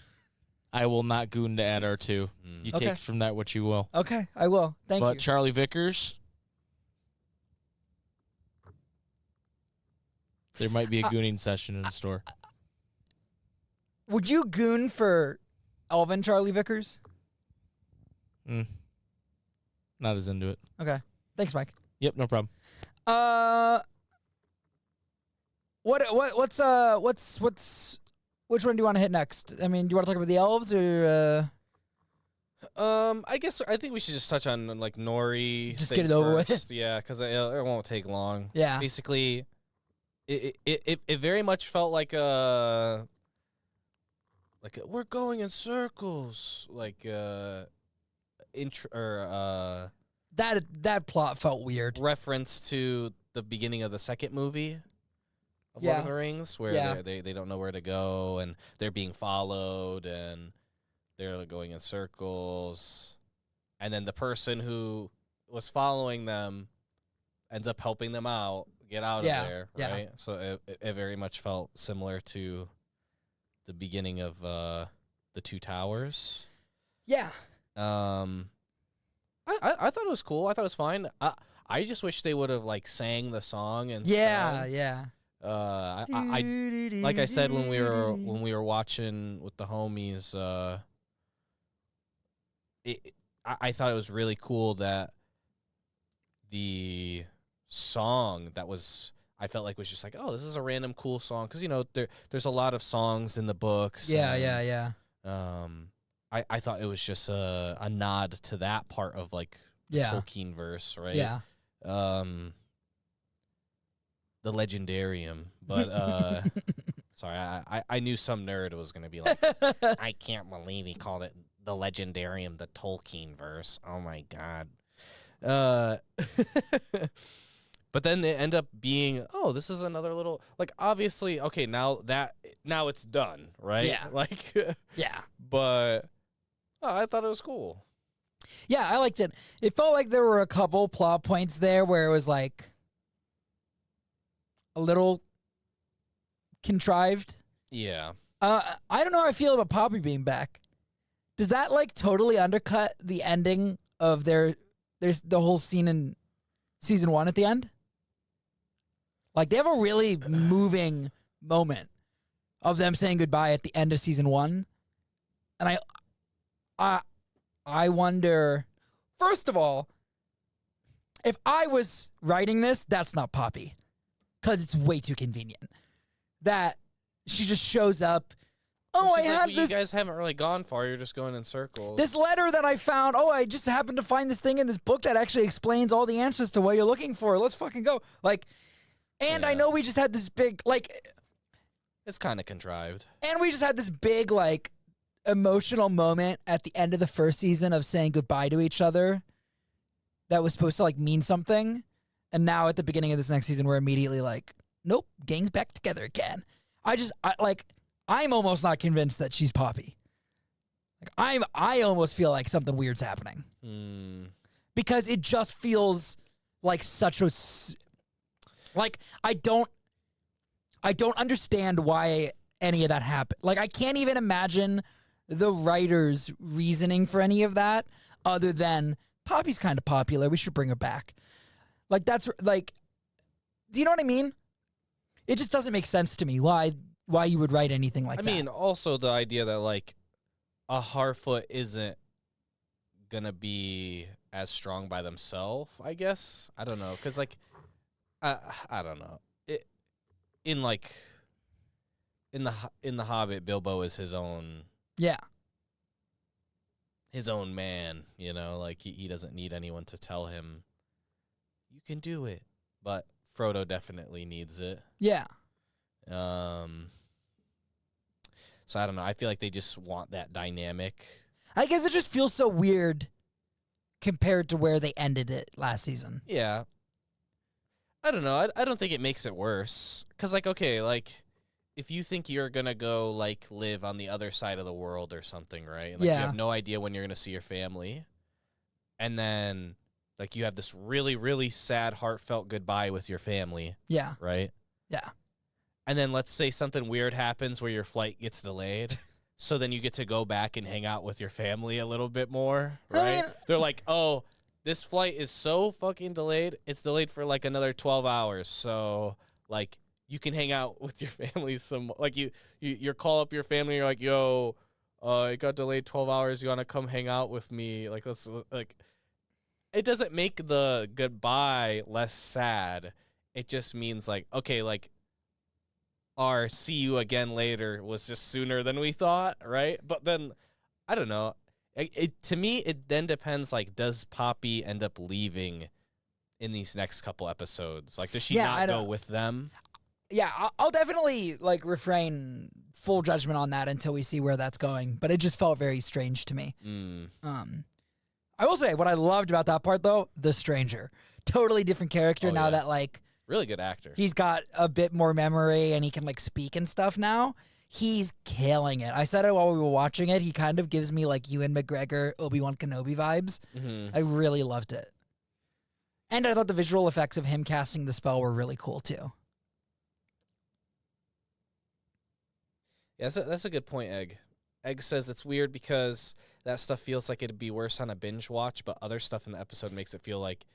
Speaker 14: I will not goon to Adar 2. You take from that what you will.
Speaker 1: Okay, I will. Thank you.
Speaker 14: But Charlie Vickers, there might be a gooning session in store.
Speaker 1: Would you goon for Elvin Charlie Vickers?
Speaker 14: Not as into it.
Speaker 1: Okay. Thanks, Mike.
Speaker 14: Yep, no problem.
Speaker 1: Which one do you want to hit next? I mean, do you want to talk about the elves or
Speaker 2: I think we should just touch on Nori.
Speaker 1: Just get it over with.
Speaker 2: Yeah, because it won't take long.
Speaker 1: Yeah.
Speaker 2: Basically, it very much felt like we're going in circles,
Speaker 1: that plot felt weird.
Speaker 2: Reference to the beginning of the second movie of Lord of the Rings, where they don't know where to go and they're being followed and they're going in circles, and then the person who was following them ends up helping them out get out of there, right?
Speaker 1: Yeah.
Speaker 2: So it very much felt similar to the beginning of the Two Towers.
Speaker 1: Yeah.
Speaker 2: I thought it was cool. I thought it was fine. I just wish they would have sang the song and
Speaker 1: Yeah.
Speaker 2: I like I said when we were watching with the homies. I thought it was really cool that the song that was I felt like was just this is a random cool song because there's a lot of songs in the books.
Speaker 1: Yeah.
Speaker 2: I thought it was just a nod to that part of the Tolkien verse, right?
Speaker 1: Yeah.
Speaker 2: The Legendarium, but sorry, I knew some nerd was gonna be like, I can't believe he called it the Legendarium, the Tolkien verse. Oh my god. But then they end up being, this is another little obviously okay now it's done, right?
Speaker 1: Yeah. Yeah.
Speaker 2: But I thought it was cool.
Speaker 1: Yeah, I liked it. It felt like there were a couple plot points there where it was a little contrived.
Speaker 2: Yeah.
Speaker 1: I don't know how I feel about Poppy being back. Does that totally undercut the ending of there's the whole scene in season 1 at the end? They have a really moving moment of them saying goodbye at the end of season 1. And I wonder, first of all, if I was writing this, that's not Poppy. Because it's way too convenient. That she just shows up. I had this.
Speaker 2: You guys haven't really gone far. You're just going in circles.
Speaker 1: This letter that I found. I just happened to find this thing in this book that actually explains all the answers to what you're looking for. Let's fucking go. I know we just had this big,
Speaker 2: it's kind of contrived.
Speaker 1: And we just had this big, emotional moment at the end of the first season of saying goodbye to each other that was supposed to, mean something. And now at the beginning of this next season, we're immediately nope, gang's back together again. I'm almost not convinced that she's Poppy. I almost feel like something weird's happening. Because it just feels like such a... I don't understand why any of that happened. I can't even imagine the writer's reasoning for any of that other than Poppy's kind of popular. We should bring her back. Do you know what I mean? It just doesn't make sense to me why you would write anything like that.
Speaker 2: I mean, also the idea that like a Harfoot isn't gonna be as strong by themselves. I guess I don't know because like I don't know it in like in the Hobbit, Bilbo is his own man. You know, like he doesn't need anyone to tell him you can do it, but Frodo definitely needs it.
Speaker 1: Yeah.
Speaker 2: So I don't know. I feel like they just want that dynamic.
Speaker 1: I guess it just feels so weird compared to where they ended it last season.
Speaker 2: Yeah. I don't know. I don't think it makes it worse. Because, like, okay, like, if you think you're going to go, like, live on the other side of the world or something, right? Like, you have no idea when you're going to see your family. And then, like, you have this really, really sad, heartfelt goodbye with your family.
Speaker 1: Yeah.
Speaker 2: Right?
Speaker 1: Yeah.
Speaker 2: And then let's say something weird happens where your flight gets delayed. So then you get to go back and hang out with your family a little bit more, right? They're like, oh, this flight is so fucking delayed. It's delayed for like another 12 hours. So like you can hang out with your family some like you call up your family, you're like, yo, it got delayed 12 hours. You want to come hang out with me? Like let's like it doesn't make the goodbye less sad. It just means like, okay, like our see you again later was just sooner than we thought, right? But then, I don't know. To me, it then depends, like, does Poppy end up leaving in these next couple episodes? Like, does she not go with them?
Speaker 1: Yeah, I'll definitely, like, refrain full judgment on that until we see where that's going. But it just felt very strange to me. I will say, what I loved about that part, though, the stranger. Totally different character now that, like...
Speaker 2: Really good actor.
Speaker 1: He's got a bit more memory and he can like speak and stuff now. He's killing it. I said it while we were watching it. He kind of gives me like Ewan McGregor, Obi-Wan Kenobi vibes.
Speaker 2: Mm-hmm.
Speaker 1: I really loved it. And I thought the visual effects of him casting the spell were really cool too.
Speaker 2: Yeah, that's a good point, Egg. Egg says it's weird because that stuff feels like it'd be worse on a binge watch, but other stuff in the episode makes it feel like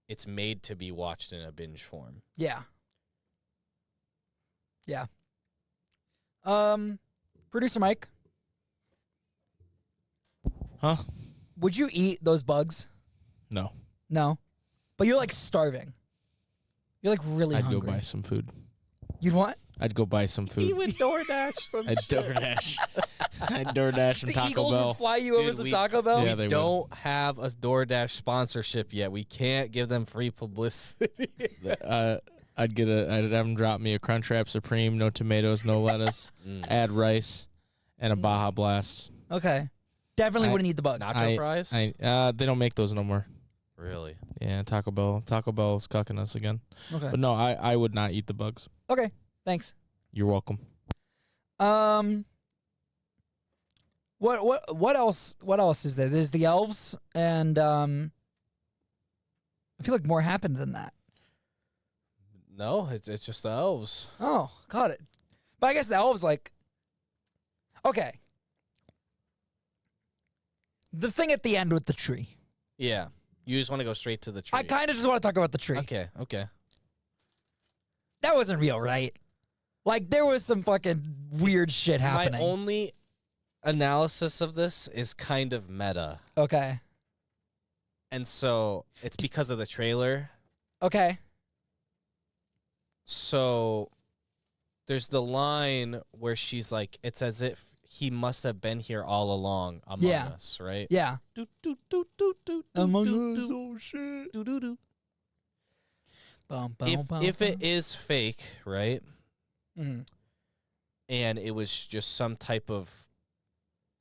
Speaker 2: it's made to be watched in a binge form.
Speaker 1: Yeah. Yeah. Producer Mike.
Speaker 14: Huh?
Speaker 1: Would you eat those bugs?
Speaker 14: No.
Speaker 1: No. But you're like starving. You're like really hungry.
Speaker 14: I'd go buy some food.
Speaker 1: You'd what?
Speaker 14: I'd go buy some food.
Speaker 2: He would DoorDash some
Speaker 14: I'd DoorDash. I'd DoorDash some Taco
Speaker 1: Eagles
Speaker 14: Bell.
Speaker 1: would fly you over some Taco Bell?
Speaker 14: Yeah,
Speaker 2: we don't have a DoorDash sponsorship yet. We can't give them free publicity.
Speaker 14: I'd have them drop me a Crunchwrap Supreme, no tomatoes, no lettuce, add rice, and a Baja Blast.
Speaker 1: Okay. Definitely wouldn't eat the bugs.
Speaker 2: Nacho fries?
Speaker 14: They don't make those no more.
Speaker 2: Really?
Speaker 14: Yeah, Taco Bell. Taco Bell's cucking us again.
Speaker 1: Okay.
Speaker 14: But no, I would not eat the bugs.
Speaker 1: Okay. Thanks.
Speaker 14: You're welcome.
Speaker 1: What else is there? There's the elves, and I feel like more happened than that.
Speaker 2: No, it's just the elves.
Speaker 1: Oh, got it. But I guess the elves, like, okay. The thing at the end with the tree.
Speaker 2: Yeah. You just want to go straight to the tree.
Speaker 1: I kind of just want to talk about the tree.
Speaker 2: Okay.
Speaker 1: That wasn't real, right? Like, there was some fucking weird shit happening.
Speaker 2: My only analysis of this is kind of meta.
Speaker 1: Okay.
Speaker 2: And so it's because of the trailer.
Speaker 1: Okay.
Speaker 2: So there's the line where she's like, it's as if he must have been here all along among us, right?
Speaker 1: Yeah.
Speaker 2: Among us, oh shit. If it is fake, right?
Speaker 1: Mm-hmm.
Speaker 2: And it was just some type of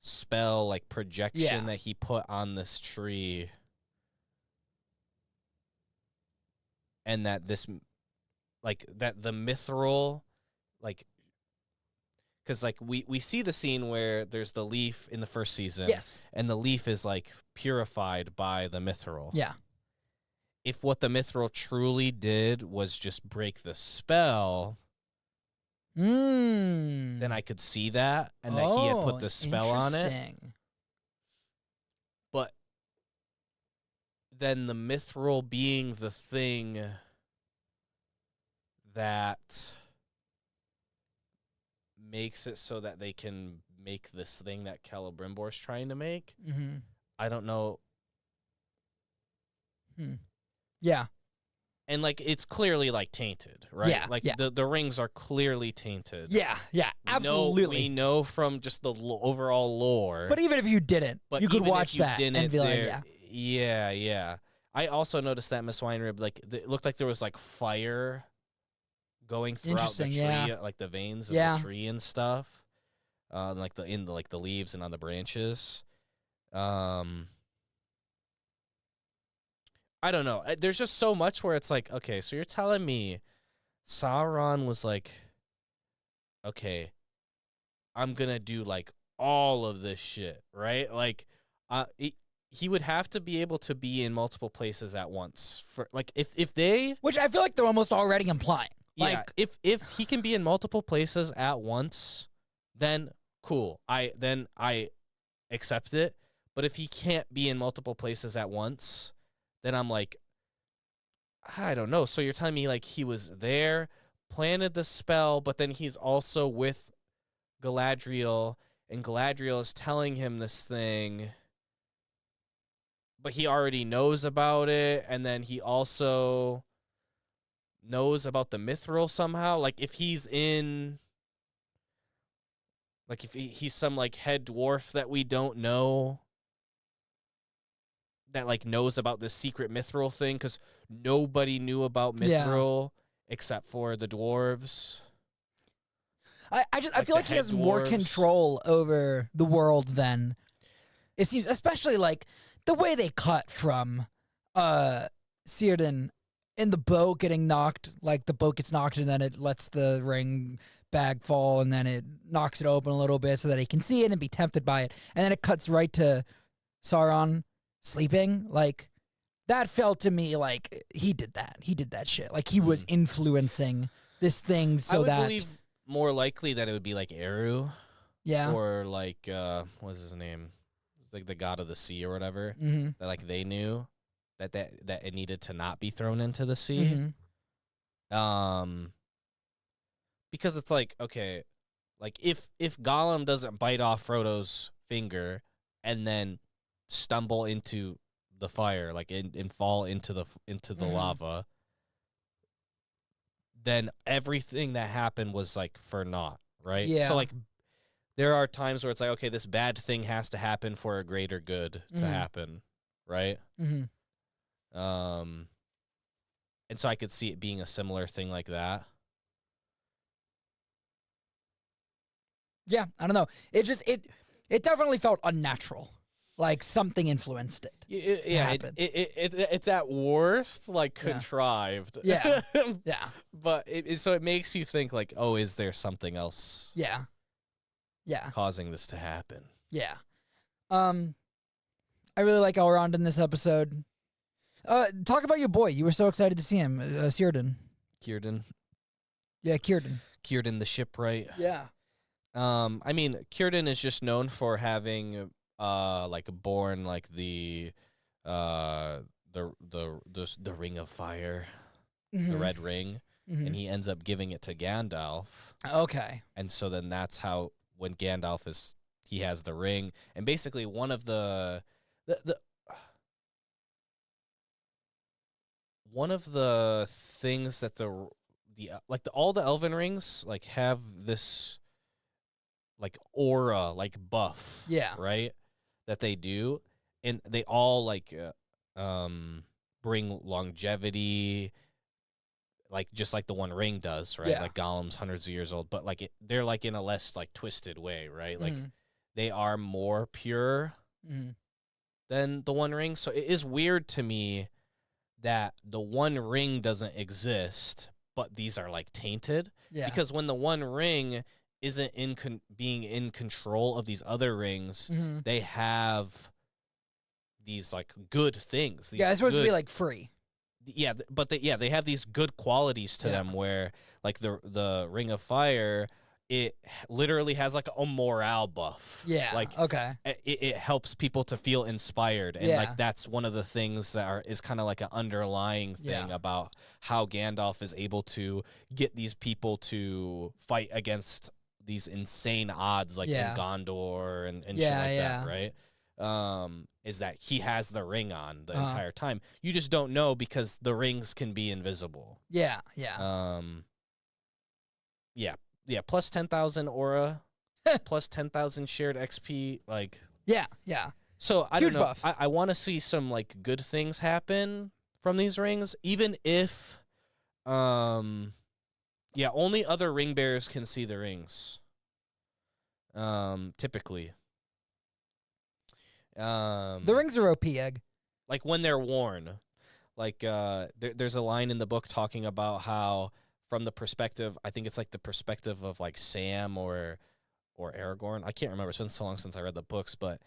Speaker 2: spell, like projection that he put on this tree, and that this, like, that the mithril, like, because, like, we see the scene where there's the leaf in the first season.
Speaker 1: Yes.
Speaker 2: And the leaf is, like, purified by the mithril.
Speaker 1: Yeah.
Speaker 2: If what the mithril truly did was just break the spell, then I could see that, and that he had put the spell on it. But then the mithril being the thing that makes it so that they can make this thing that Celebrimbor's trying to make.
Speaker 1: Mm-hmm.
Speaker 2: I don't know.
Speaker 1: Yeah.
Speaker 2: And, like, it's clearly, like, tainted, right?
Speaker 1: Yeah,
Speaker 2: Like,
Speaker 1: yeah.
Speaker 2: the rings are clearly tainted.
Speaker 1: Yeah, absolutely.
Speaker 2: We know from just the overall lore.
Speaker 1: But even if you didn't, you could watch that and be like,
Speaker 2: Yeah. I also noticed that Miss Weinrib, like, it looked like there was, like, fire going throughout the tree, like the veins of the tree and stuff, like the leaves and on the branches. I don't know. There's just so much where it's like, okay, so you're telling me Sauron was like, okay, I'm gonna do like all of this shit, right? Like, he would have to be able to be in multiple places at once for like if they,
Speaker 1: which I feel like they're almost already implying. Like,
Speaker 2: if he can be in multiple places at once, then cool. I accept it. But if he can't be in multiple places at once, then I'm like, I don't know. So you're telling me like he was there, planted the spell, but then he's also with Galadriel, and Galadriel is telling him this thing, but he already knows about it, and then he also knows about the mithril somehow. Like if he's in, like if he's some like head dwarf that we don't know, that like knows about this secret mithril thing, because nobody knew about mithril except for the dwarves.
Speaker 1: I feel like he has more control over the world than it seems, especially like the way they cut from Círdan in the boat getting knocked, like the boat gets knocked and then it lets the ring bag fall and then it knocks it open a little bit so that he can see it and be tempted by it. And then it cuts right to Sauron sleeping. Like, that felt to me like he did that. He did that shit. Like, he was influencing this thing so
Speaker 2: I would
Speaker 1: that...
Speaker 2: believe more likely that it would be like Eru.
Speaker 1: Yeah.
Speaker 2: Or like, what's his name? Like the god of the sea or whatever.
Speaker 1: Mm-hmm.
Speaker 2: That like they knew that it needed to not be thrown into the sea.
Speaker 1: Mm-hmm.
Speaker 2: Because it's like, okay, like if Gollum doesn't bite off Frodo's finger and then stumble into the fire, like and fall into the lava, then everything that happened was like for naught, right?
Speaker 1: Yeah.
Speaker 2: So like there are times where it's like, okay, this bad thing has to happen for a greater good to happen, right?
Speaker 1: Mm-hmm.
Speaker 2: And so I could see it being a similar thing like that.
Speaker 1: Yeah, I don't know. It just it definitely felt unnatural. Like something influenced it.
Speaker 2: It's at worst like contrived.
Speaker 1: Yeah.
Speaker 2: But so it makes you think like, oh, is there something else?
Speaker 1: Yeah.
Speaker 2: Causing this to happen.
Speaker 1: Yeah. I really like Elrond in this episode. Talk about your boy. You were so excited to see him, Círdan.
Speaker 2: Círdan.
Speaker 1: Yeah, Círdan.
Speaker 2: Círdan the shipwright.
Speaker 1: Yeah.
Speaker 2: I mean, Círdan is just known for having like born like the ring of fire, the red ring, and he ends up giving it to Gandalf.
Speaker 1: Okay.
Speaker 2: And so then that's how when Gandalf he has the ring, and basically one of the things that all the elven rings like have this like aura, like buff, right, that they do, and they all like bring longevity, like just like the One Ring does, right? Like Gollum's hundreds of years old, but like they're like in a less like twisted way, right? Like they are more pure than the One Ring. So it is weird to me that the One Ring doesn't exist, but these are like tainted.
Speaker 1: Yeah.
Speaker 2: Because when the One Ring isn't being in control of these other rings, they have these like good things.
Speaker 1: It's supposed to be like free.
Speaker 2: Yeah, but they have these good qualities to them where like the Ring of Fire, it literally has like a morale buff.
Speaker 1: Yeah.
Speaker 2: Like
Speaker 1: okay.
Speaker 2: It helps people to feel inspired, and like that's one of the things that is kind of like an underlying thing about how Gandalf is able to get these people to fight against these insane odds like
Speaker 1: Yeah.
Speaker 2: in Gondor and shit
Speaker 1: Yeah,
Speaker 2: like
Speaker 1: yeah.
Speaker 2: that, right? Is that he has the ring on the
Speaker 1: Uh-huh.
Speaker 2: entire time. You just don't know because the rings can be invisible.
Speaker 1: Yeah, yeah.
Speaker 2: Yeah, plus 10,000 aura, plus 10,000 shared XP, like
Speaker 1: Yeah, yeah.
Speaker 2: so I
Speaker 1: Huge
Speaker 2: don't know.
Speaker 1: buff.
Speaker 2: I want to see some like good things happen from these rings, even if yeah, only other ring bearers can see the rings. Typically.
Speaker 1: The rings are OP, Egg.
Speaker 2: Like when they're worn. Like there's a line in the book talking about how from the perspective, I think it's like the perspective of like Sam or Aragorn. I can't remember. It's been so long since I read the books, but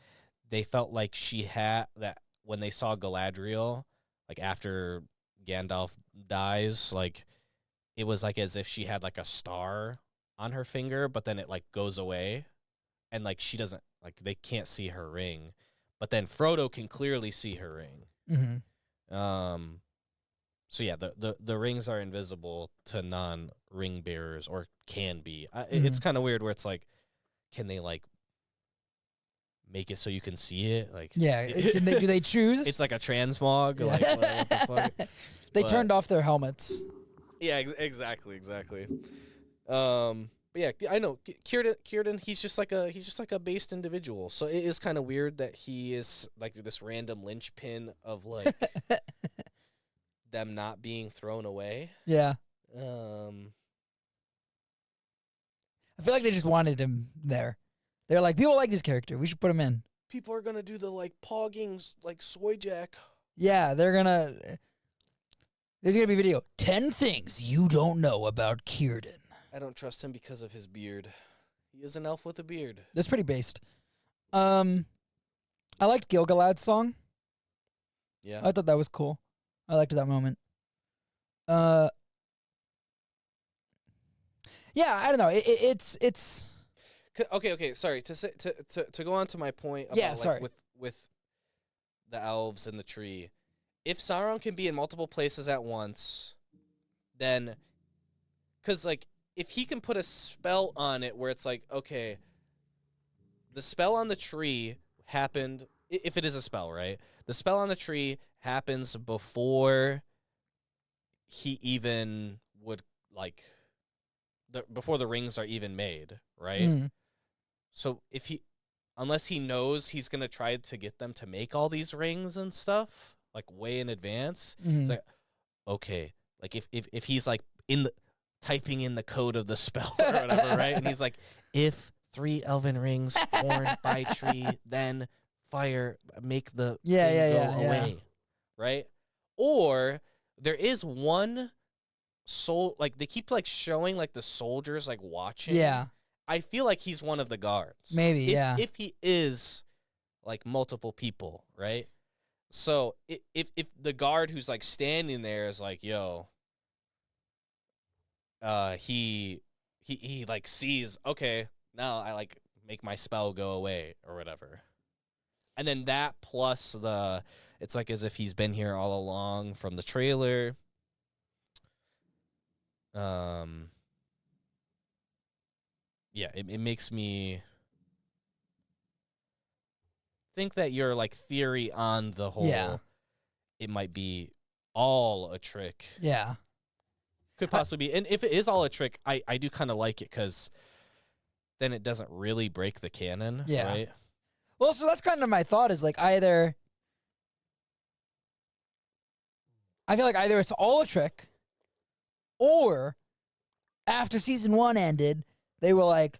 Speaker 2: they felt like she had that when they saw Galadriel, like after Gandalf dies, like it was like as if she had like a star on her finger, but then it like goes away and like she doesn't like they can't see her ring. But then Frodo can clearly see her ring.
Speaker 1: Mm-hmm.
Speaker 2: So yeah, the rings are invisible to non-ring bearers, or can be. It's kind of weird where it's like, can they like make it so you can see it? Like,
Speaker 1: Yeah, do they choose?
Speaker 2: It's like a transmog. Like, what the fuck?
Speaker 1: They turned off their helmets.
Speaker 2: Yeah, exactly. But yeah, I know Círdan. He's just like a based individual. So it is kind of weird that he is like this random linchpin of like them not being thrown away.
Speaker 1: Yeah. I feel like they just wanted him there. They're like, people like this character. We should put him in.
Speaker 2: People are gonna do the like pogging like soy jack.
Speaker 1: Yeah, there's gonna be a video. 10 things you don't know about Círdan.
Speaker 2: I don't trust him because of his beard. He is an elf with a beard.
Speaker 1: That's pretty based. I liked Gil-galad's song.
Speaker 2: Yeah.
Speaker 1: I thought that was cool. I liked that moment. Yeah, I don't know. It's
Speaker 2: okay. Sorry to go on to my point. About,
Speaker 1: Yeah,
Speaker 2: like,
Speaker 1: sorry.
Speaker 2: With the elves and the tree. If Sauron can be in multiple places at once, then, because like if he can put a spell on it where it's like, okay, the spell on the tree happened. If it is a spell, right? The spell on the tree happens before he even would like before the rings are even made, right?
Speaker 1: Mm.
Speaker 2: So unless he knows he's gonna try to get them to make all these rings and stuff like way in advance, it's like, okay, like if he's like typing in the code of the spell or whatever, right? And he's like, if 3 elven rings born by tree, then fire make the thing go away, right? Or there is one soul, like they keep like showing like the soldiers like watching.
Speaker 1: Yeah.
Speaker 2: I feel like he's one of the guards.
Speaker 1: Maybe,
Speaker 2: if he is like multiple people, right? So if the guard who's like standing there is like, yo, he like sees, okay, now I like make my spell go away or whatever. And then that plus it's like as if he's been here all along from the trailer. Yeah, it makes me think that your like theory on the whole, it might be all a trick.
Speaker 1: Yeah.
Speaker 2: Could possibly be. And if it is all a trick, I do kind of like it because then it doesn't really break the canon, right?
Speaker 1: Well, so that's kind of my thought is like I feel like either it's all a trick or after season 1 ended, they were like,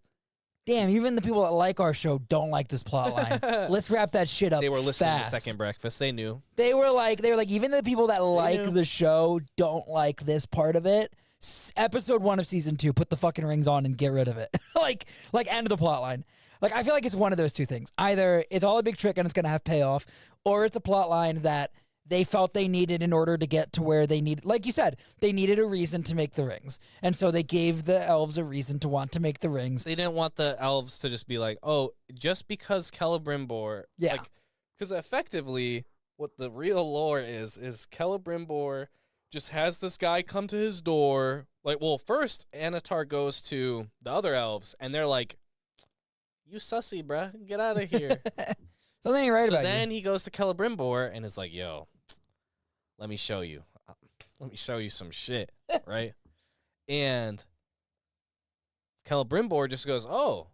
Speaker 1: damn, even the people that like our show don't like this plot line. Let's wrap that shit up.
Speaker 2: They were listening
Speaker 1: fast.
Speaker 2: to Second Breakfast. They knew.
Speaker 1: They were like, even the people that like the show don't like this part of it. Episode 1 of season 2, put the fucking rings on and get rid of it. like end of the plot line. Like, I feel like it's one of those two things. Either it's all a big trick and it's going to have payoff, or it's a plot line that they felt they needed in order to get to where they needed. Like you said, they needed a reason to make the rings. And so they gave the elves a reason to want to make the rings.
Speaker 2: They didn't want the elves to just be like, oh, just because Celebrimbor.
Speaker 1: Yeah.
Speaker 2: Because effectively, what the real lore is Celebrimbor just has this guy come to his door. Like, well, first Anatar goes to the other elves, and they're like, "You sussy, bruh. Get out of here."
Speaker 1: Something ain't right
Speaker 2: so
Speaker 1: about
Speaker 2: then
Speaker 1: you.
Speaker 2: he goes to Celebrimbor and is like, "Yo, let me show you. Let me show you some shit, right?" And Celebrimbor just goes, "Oh,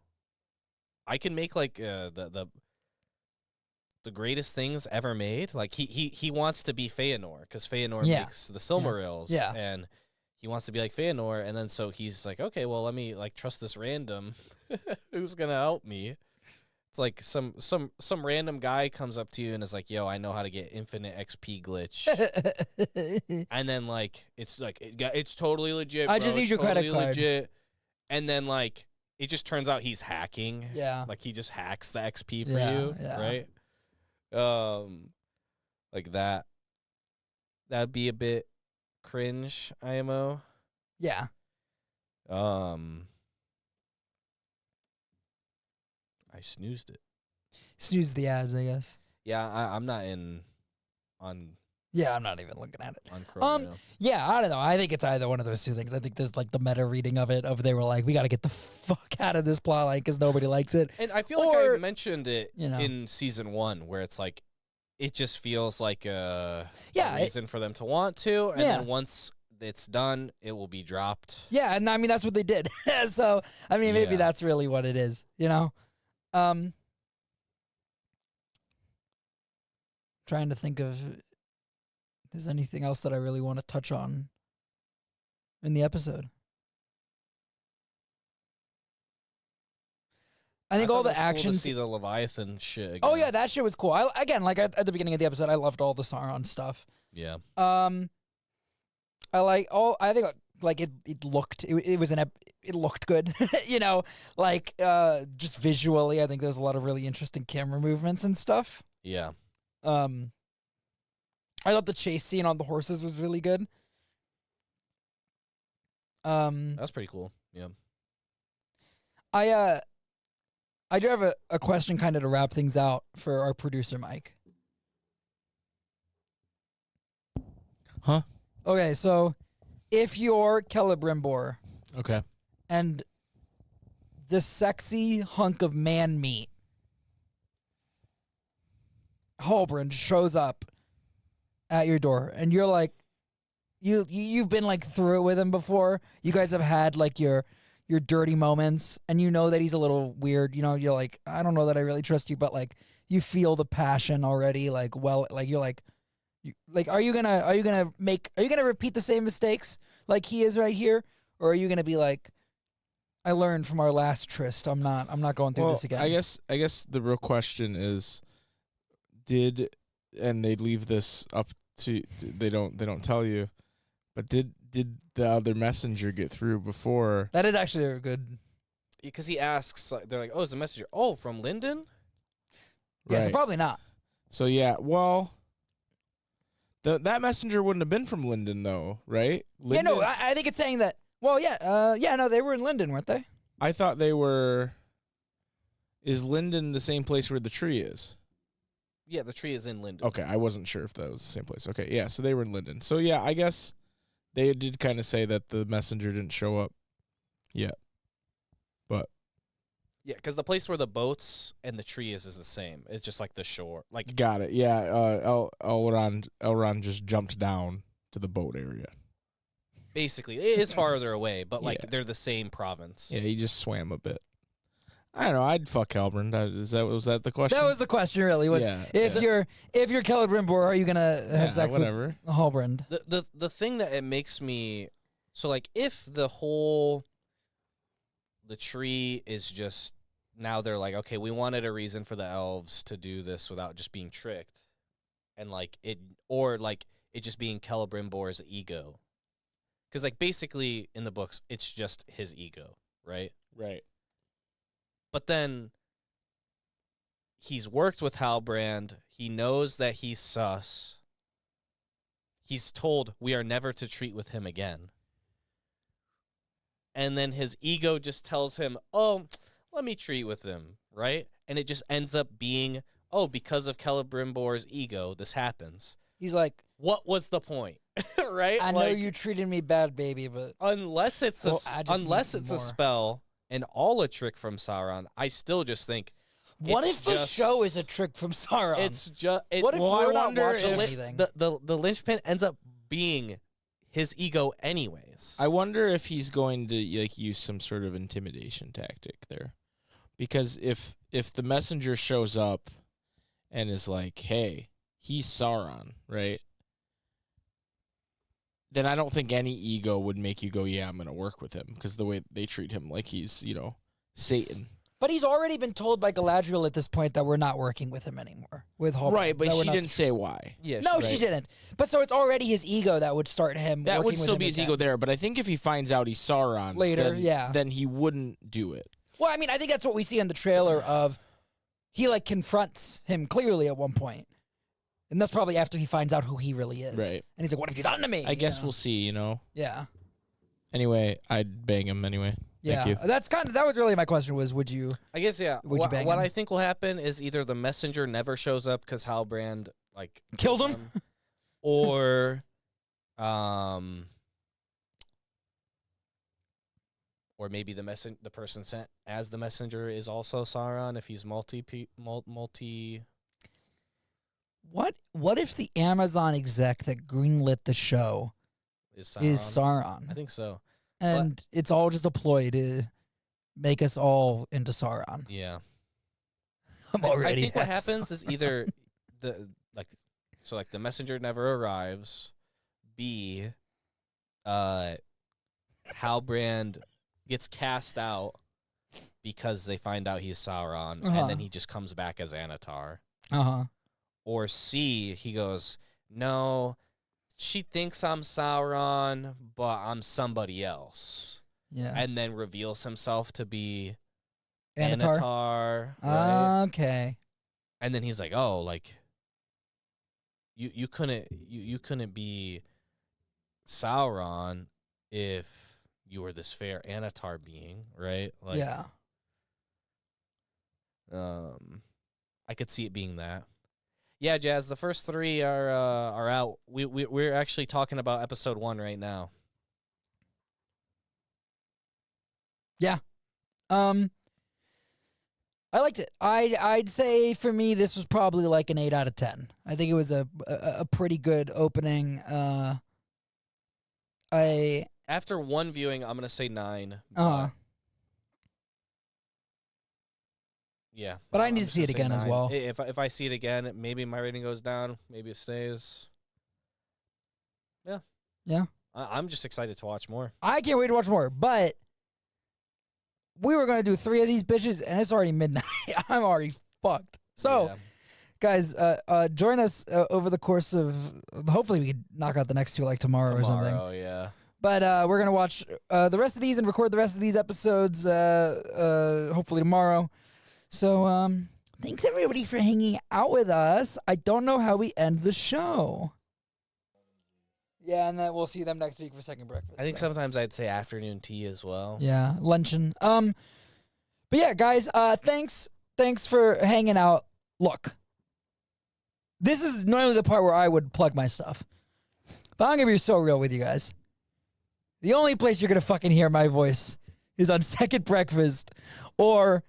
Speaker 2: I can make like the greatest things ever made." Like he wants to be Feanor because Feanor makes the Silmarils, and he wants to be like Feanor. And then so he's like, "Okay, well, let me like trust this random who's gonna help me." It's like some random guy comes up to you and is like, "Yo, I know how to get infinite XP glitch," and then like it's totally legit.
Speaker 1: I just need your credit card.
Speaker 2: Legit. And then like it just turns out he's hacking.
Speaker 1: Yeah,
Speaker 2: like he just hacks the XP for you, right? Like that. That'd be a bit cringe, IMO.
Speaker 1: Yeah.
Speaker 2: I snoozed it.
Speaker 1: Snooze the ads, I guess.
Speaker 2: Yeah, I'm not in on.
Speaker 1: Yeah, I'm not even looking at it.
Speaker 2: On Chrome right now.
Speaker 1: Yeah, I don't know. I think it's either one of those two things. I think there's like the meta reading of it. They were like, we got to get the fuck out of this plot line because nobody likes it.
Speaker 2: And I feel like I mentioned it in season 1, where it's like, it just feels like a reason for them to want to, and then once it's done, it will be dropped.
Speaker 1: Yeah, and I mean that's what they did. So I mean maybe that's really what it is. Trying to think of if there's anything else that I really want to touch on in the episode. I think all the actions.
Speaker 2: Cool to see the Leviathan shit again.
Speaker 1: Oh yeah, that shit was cool. Again, like at the beginning of the episode, I loved all the Sauron stuff.
Speaker 2: Yeah.
Speaker 1: I think like it looked it looked good. Like just visually, I think there's a lot of really interesting camera movements and stuff.
Speaker 2: Yeah.
Speaker 1: I thought the chase scene on the horses was really good.
Speaker 2: That's pretty cool. Yeah.
Speaker 1: I do have a question kind of to wrap things out for our producer, Mike.
Speaker 14: Huh?
Speaker 1: Okay, so if you're Celebrimbor,
Speaker 14: okay,
Speaker 1: and this sexy hunk of man meat, Halbrand, shows up at your door, and you're like, you've been like through it with him before. You guys have had like your dirty moments, and you know that he's a little weird. You're like, I don't know that I really trust you, but like you feel the passion already. Like, well, like you're like, are you gonna repeat the same mistakes like he is right here, or are you gonna be like, I learned from our last tryst. I'm not going through this again.
Speaker 14: I guess the real question is, and they leave this up to they don't tell you, but did the other messenger get through before?
Speaker 1: That is actually a good.
Speaker 2: Because he asks, they're like, "Oh, it's a messenger. Oh, from Linden."
Speaker 1: Yeah, so probably not.
Speaker 14: So yeah, well, that messenger wouldn't have been from Linden though, right?
Speaker 1: Linden? Yeah, no, I think it's saying that. Well, yeah, no, they were in Linden, weren't they?
Speaker 14: I thought they were. Is Linden the same place where the tree is?
Speaker 2: Yeah, the tree is in Linden.
Speaker 14: Okay, I wasn't sure if that was the same place. Okay, yeah, so they were in Linden. So yeah, I guess they did kind of say that the messenger didn't show up yet. But
Speaker 2: yeah, because the place where the boats and the tree is the same. It's just like the shore. Like
Speaker 14: got it. Yeah, Elrond just jumped down to the boat area.
Speaker 2: Basically, it is farther away, but like they're the same province.
Speaker 14: Yeah, he just swam a bit. I don't know. I'd fuck Halbrand. Was that the question?
Speaker 1: That was the question, really. Was if you're Celebrimbor, are you gonna have sex with Halbrand?
Speaker 2: The thing that it makes me so like if the tree is just now they're like, okay, we wanted a reason for the elves to do this without just being tricked, and like it just being Celebrimbor's ego, because like basically in the books it's just his ego, right?
Speaker 14: Right.
Speaker 2: But then he's worked with Halbrand. He knows that he's sus. He's told we are never to treat with him again. And then his ego just tells him, oh, let me treat with him, right? And it just ends up being, oh, because of Celebrimbor's ego, this happens.
Speaker 1: He's like,
Speaker 2: what was the point? Right?
Speaker 1: I know you treated me bad, baby, but
Speaker 2: unless it's a
Speaker 1: more.
Speaker 2: spell and all a trick from Sauron, I still just think.
Speaker 1: What if the show is a trick from Sauron?
Speaker 2: It's just.
Speaker 1: What if we're not watching anything?
Speaker 2: The linchpin ends up being his ego, anyways.
Speaker 14: I wonder if he's going to use some sort of intimidation tactic there, because if the messenger shows up and is like, "Hey, he's Sauron," right? Then I don't think any ego would make you go, "Yeah, I'm going to work with him," because the way they treat him, like he's Satan.
Speaker 1: But he's already been told by Galadriel at this point that we're not working with him anymore. With Halbrand.
Speaker 14: Right, but she didn't say why.
Speaker 2: Yeah,
Speaker 1: she didn't. But so it's already his ego that would start him.
Speaker 14: That
Speaker 1: working
Speaker 14: would
Speaker 1: with
Speaker 14: still
Speaker 1: him
Speaker 14: be his
Speaker 1: again.
Speaker 14: ego there, but I think if he finds out he's Sauron
Speaker 1: Later,
Speaker 14: then he wouldn't do it.
Speaker 1: Well, I mean, I think that's what we see in the trailer of he confronts him clearly at one point. And that's probably after he finds out who he really is.
Speaker 14: Right.
Speaker 1: And he's like, "What have you done to me?"
Speaker 14: I guess we'll see,
Speaker 1: Yeah.
Speaker 14: Anyway, I'd bang him anyway.
Speaker 1: Yeah.
Speaker 14: Thank you.
Speaker 1: That was really my question was, would you?
Speaker 2: I guess, yeah.
Speaker 1: Would you bang
Speaker 2: what
Speaker 1: him?
Speaker 2: I think will happen is either the messenger never shows up because Halbrand
Speaker 1: killed him,
Speaker 2: or maybe the person sent as the messenger is also Sauron if he's multi.
Speaker 1: What if the Amazon exec that greenlit the show is Sauron?
Speaker 2: I think so.
Speaker 1: And it's all just a ploy to make us all into Sauron.
Speaker 2: Yeah.
Speaker 1: I'm already.
Speaker 2: I think what happens is either the messenger never arrives. B, Halbrand gets cast out because they find out he's Sauron, and then he just comes back as Anatar. Or C, he goes, "No, she thinks I'm Sauron, but I'm somebody else."
Speaker 1: Yeah.
Speaker 2: And then reveals himself to be
Speaker 1: Anatar.
Speaker 2: Right?
Speaker 1: Okay.
Speaker 2: And then he's like, "Oh, you couldn't be Sauron if you were this fair Anatar being, right?"
Speaker 1: Yeah.
Speaker 2: I could see it being that. Yeah, Jazz, the first 3 are out. We're actually talking about episode 1 right now.
Speaker 1: Yeah. I liked it. I'd say for me this was probably an 8 out of 10. I think it was a pretty good opening.
Speaker 2: After one viewing, I'm gonna say 9. Yeah,
Speaker 1: but I need to see it again
Speaker 2: 9.
Speaker 1: as well.
Speaker 2: If I see it again, maybe my rating goes down. Maybe it stays. Yeah.
Speaker 1: Yeah.
Speaker 2: I'm just excited to watch more.
Speaker 1: I can't wait to watch more. But we were gonna do 3 of these bitches, and it's already midnight. I'm already fucked. So, guys, join us over the course of. Hopefully, we can knock out the next 2 tomorrow or something.
Speaker 2: Oh yeah.
Speaker 1: But we're gonna watch the rest of these and record the rest of these episodes. Hopefully tomorrow. So, thanks everybody for hanging out with us. I don't know how we end the show. Yeah, and then we'll see them next week for second breakfast.
Speaker 2: I think sometimes I'd say afternoon tea as well.
Speaker 1: Yeah, luncheon. But yeah, guys, thanks for hanging out. Look, this is normally the part where I would plug my stuff, but I'm gonna be so real with you guys. The only place you're gonna fucking hear my voice is on Second Breakfast, or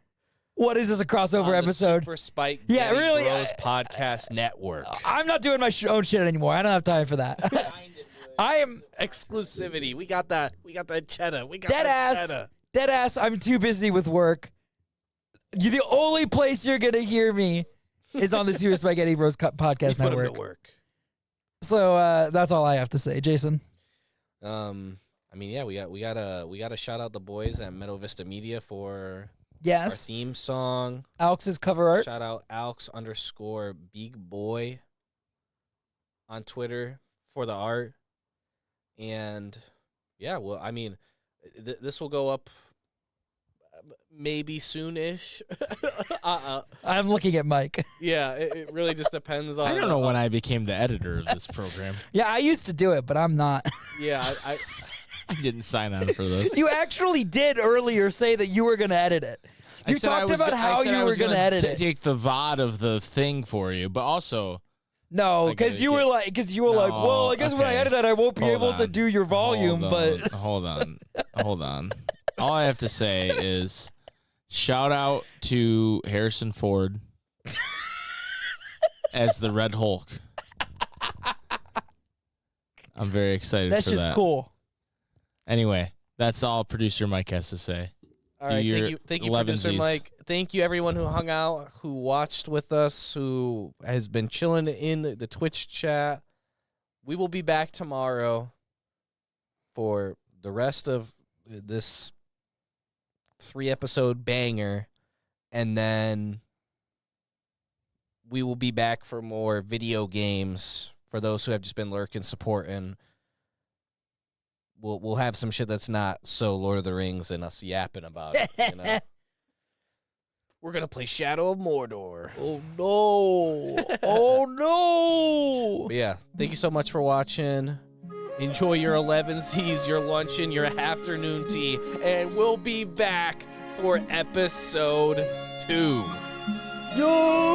Speaker 1: what is this, a crossover
Speaker 2: on
Speaker 1: episode?
Speaker 2: The Super Spike
Speaker 1: yeah, really.
Speaker 2: Bros Podcast Network.
Speaker 1: I'm not doing my own shit anymore. I don't have time for that. I am
Speaker 2: exclusivity. We got that cheddar. We got
Speaker 1: dead
Speaker 2: that
Speaker 1: ass. Dead ass. I'm too busy with work. The only place you're gonna hear me is on the Super SpikeGhetti Bros Podcast
Speaker 2: Network.
Speaker 1: Network.
Speaker 2: Put 'em to work.
Speaker 1: So that's all I have to say, Jason.
Speaker 2: I mean, yeah, we gotta shout out the boys at Meadow Vista Media for
Speaker 1: yes
Speaker 2: our theme song.
Speaker 1: Alex's cover art.
Speaker 2: Shout out Alex_BigBoy on Twitter for the art. And yeah, well, I mean, this will go up maybe soonish.
Speaker 1: I'm looking at Mike.
Speaker 2: Yeah, it really just depends on.
Speaker 14: I don't know when I became the editor of this program.
Speaker 1: Yeah, I used to do it, but I'm not.
Speaker 2: Yeah,
Speaker 14: I didn't sign on for this.
Speaker 1: You actually did earlier say that you were going to edit it. You talked about how you were going to edit it.
Speaker 14: Take the VOD of the thing for you, but also
Speaker 1: No, because you were like, well, I guess when I edit that, I won't be able to do your volume, but
Speaker 14: hold on. All I have to say is shout out to Harrison Ford as the Red Hulk. I'm very excited for that.
Speaker 1: That's just cool.
Speaker 14: Anyway, that's all producer Mike has to say.
Speaker 2: All right, thank you, producer Mike. Thank you, everyone who hung out, who watched with us, who has been chilling in the Twitch chat. We will be back tomorrow for the rest of this 3-episode banger, and then we will be back for more video games for those who have just been lurking, supporting. We'll have some shit that's not so Lord of the Rings and us yapping about it. You know? We're going to play Shadow of Mordor.
Speaker 1: Oh, no. Oh, no.
Speaker 2: But yeah, thank you so much for watching. Enjoy your 11Zs, your luncheon, your afternoon tea, and we'll be back for episode 2.
Speaker 1: Yo!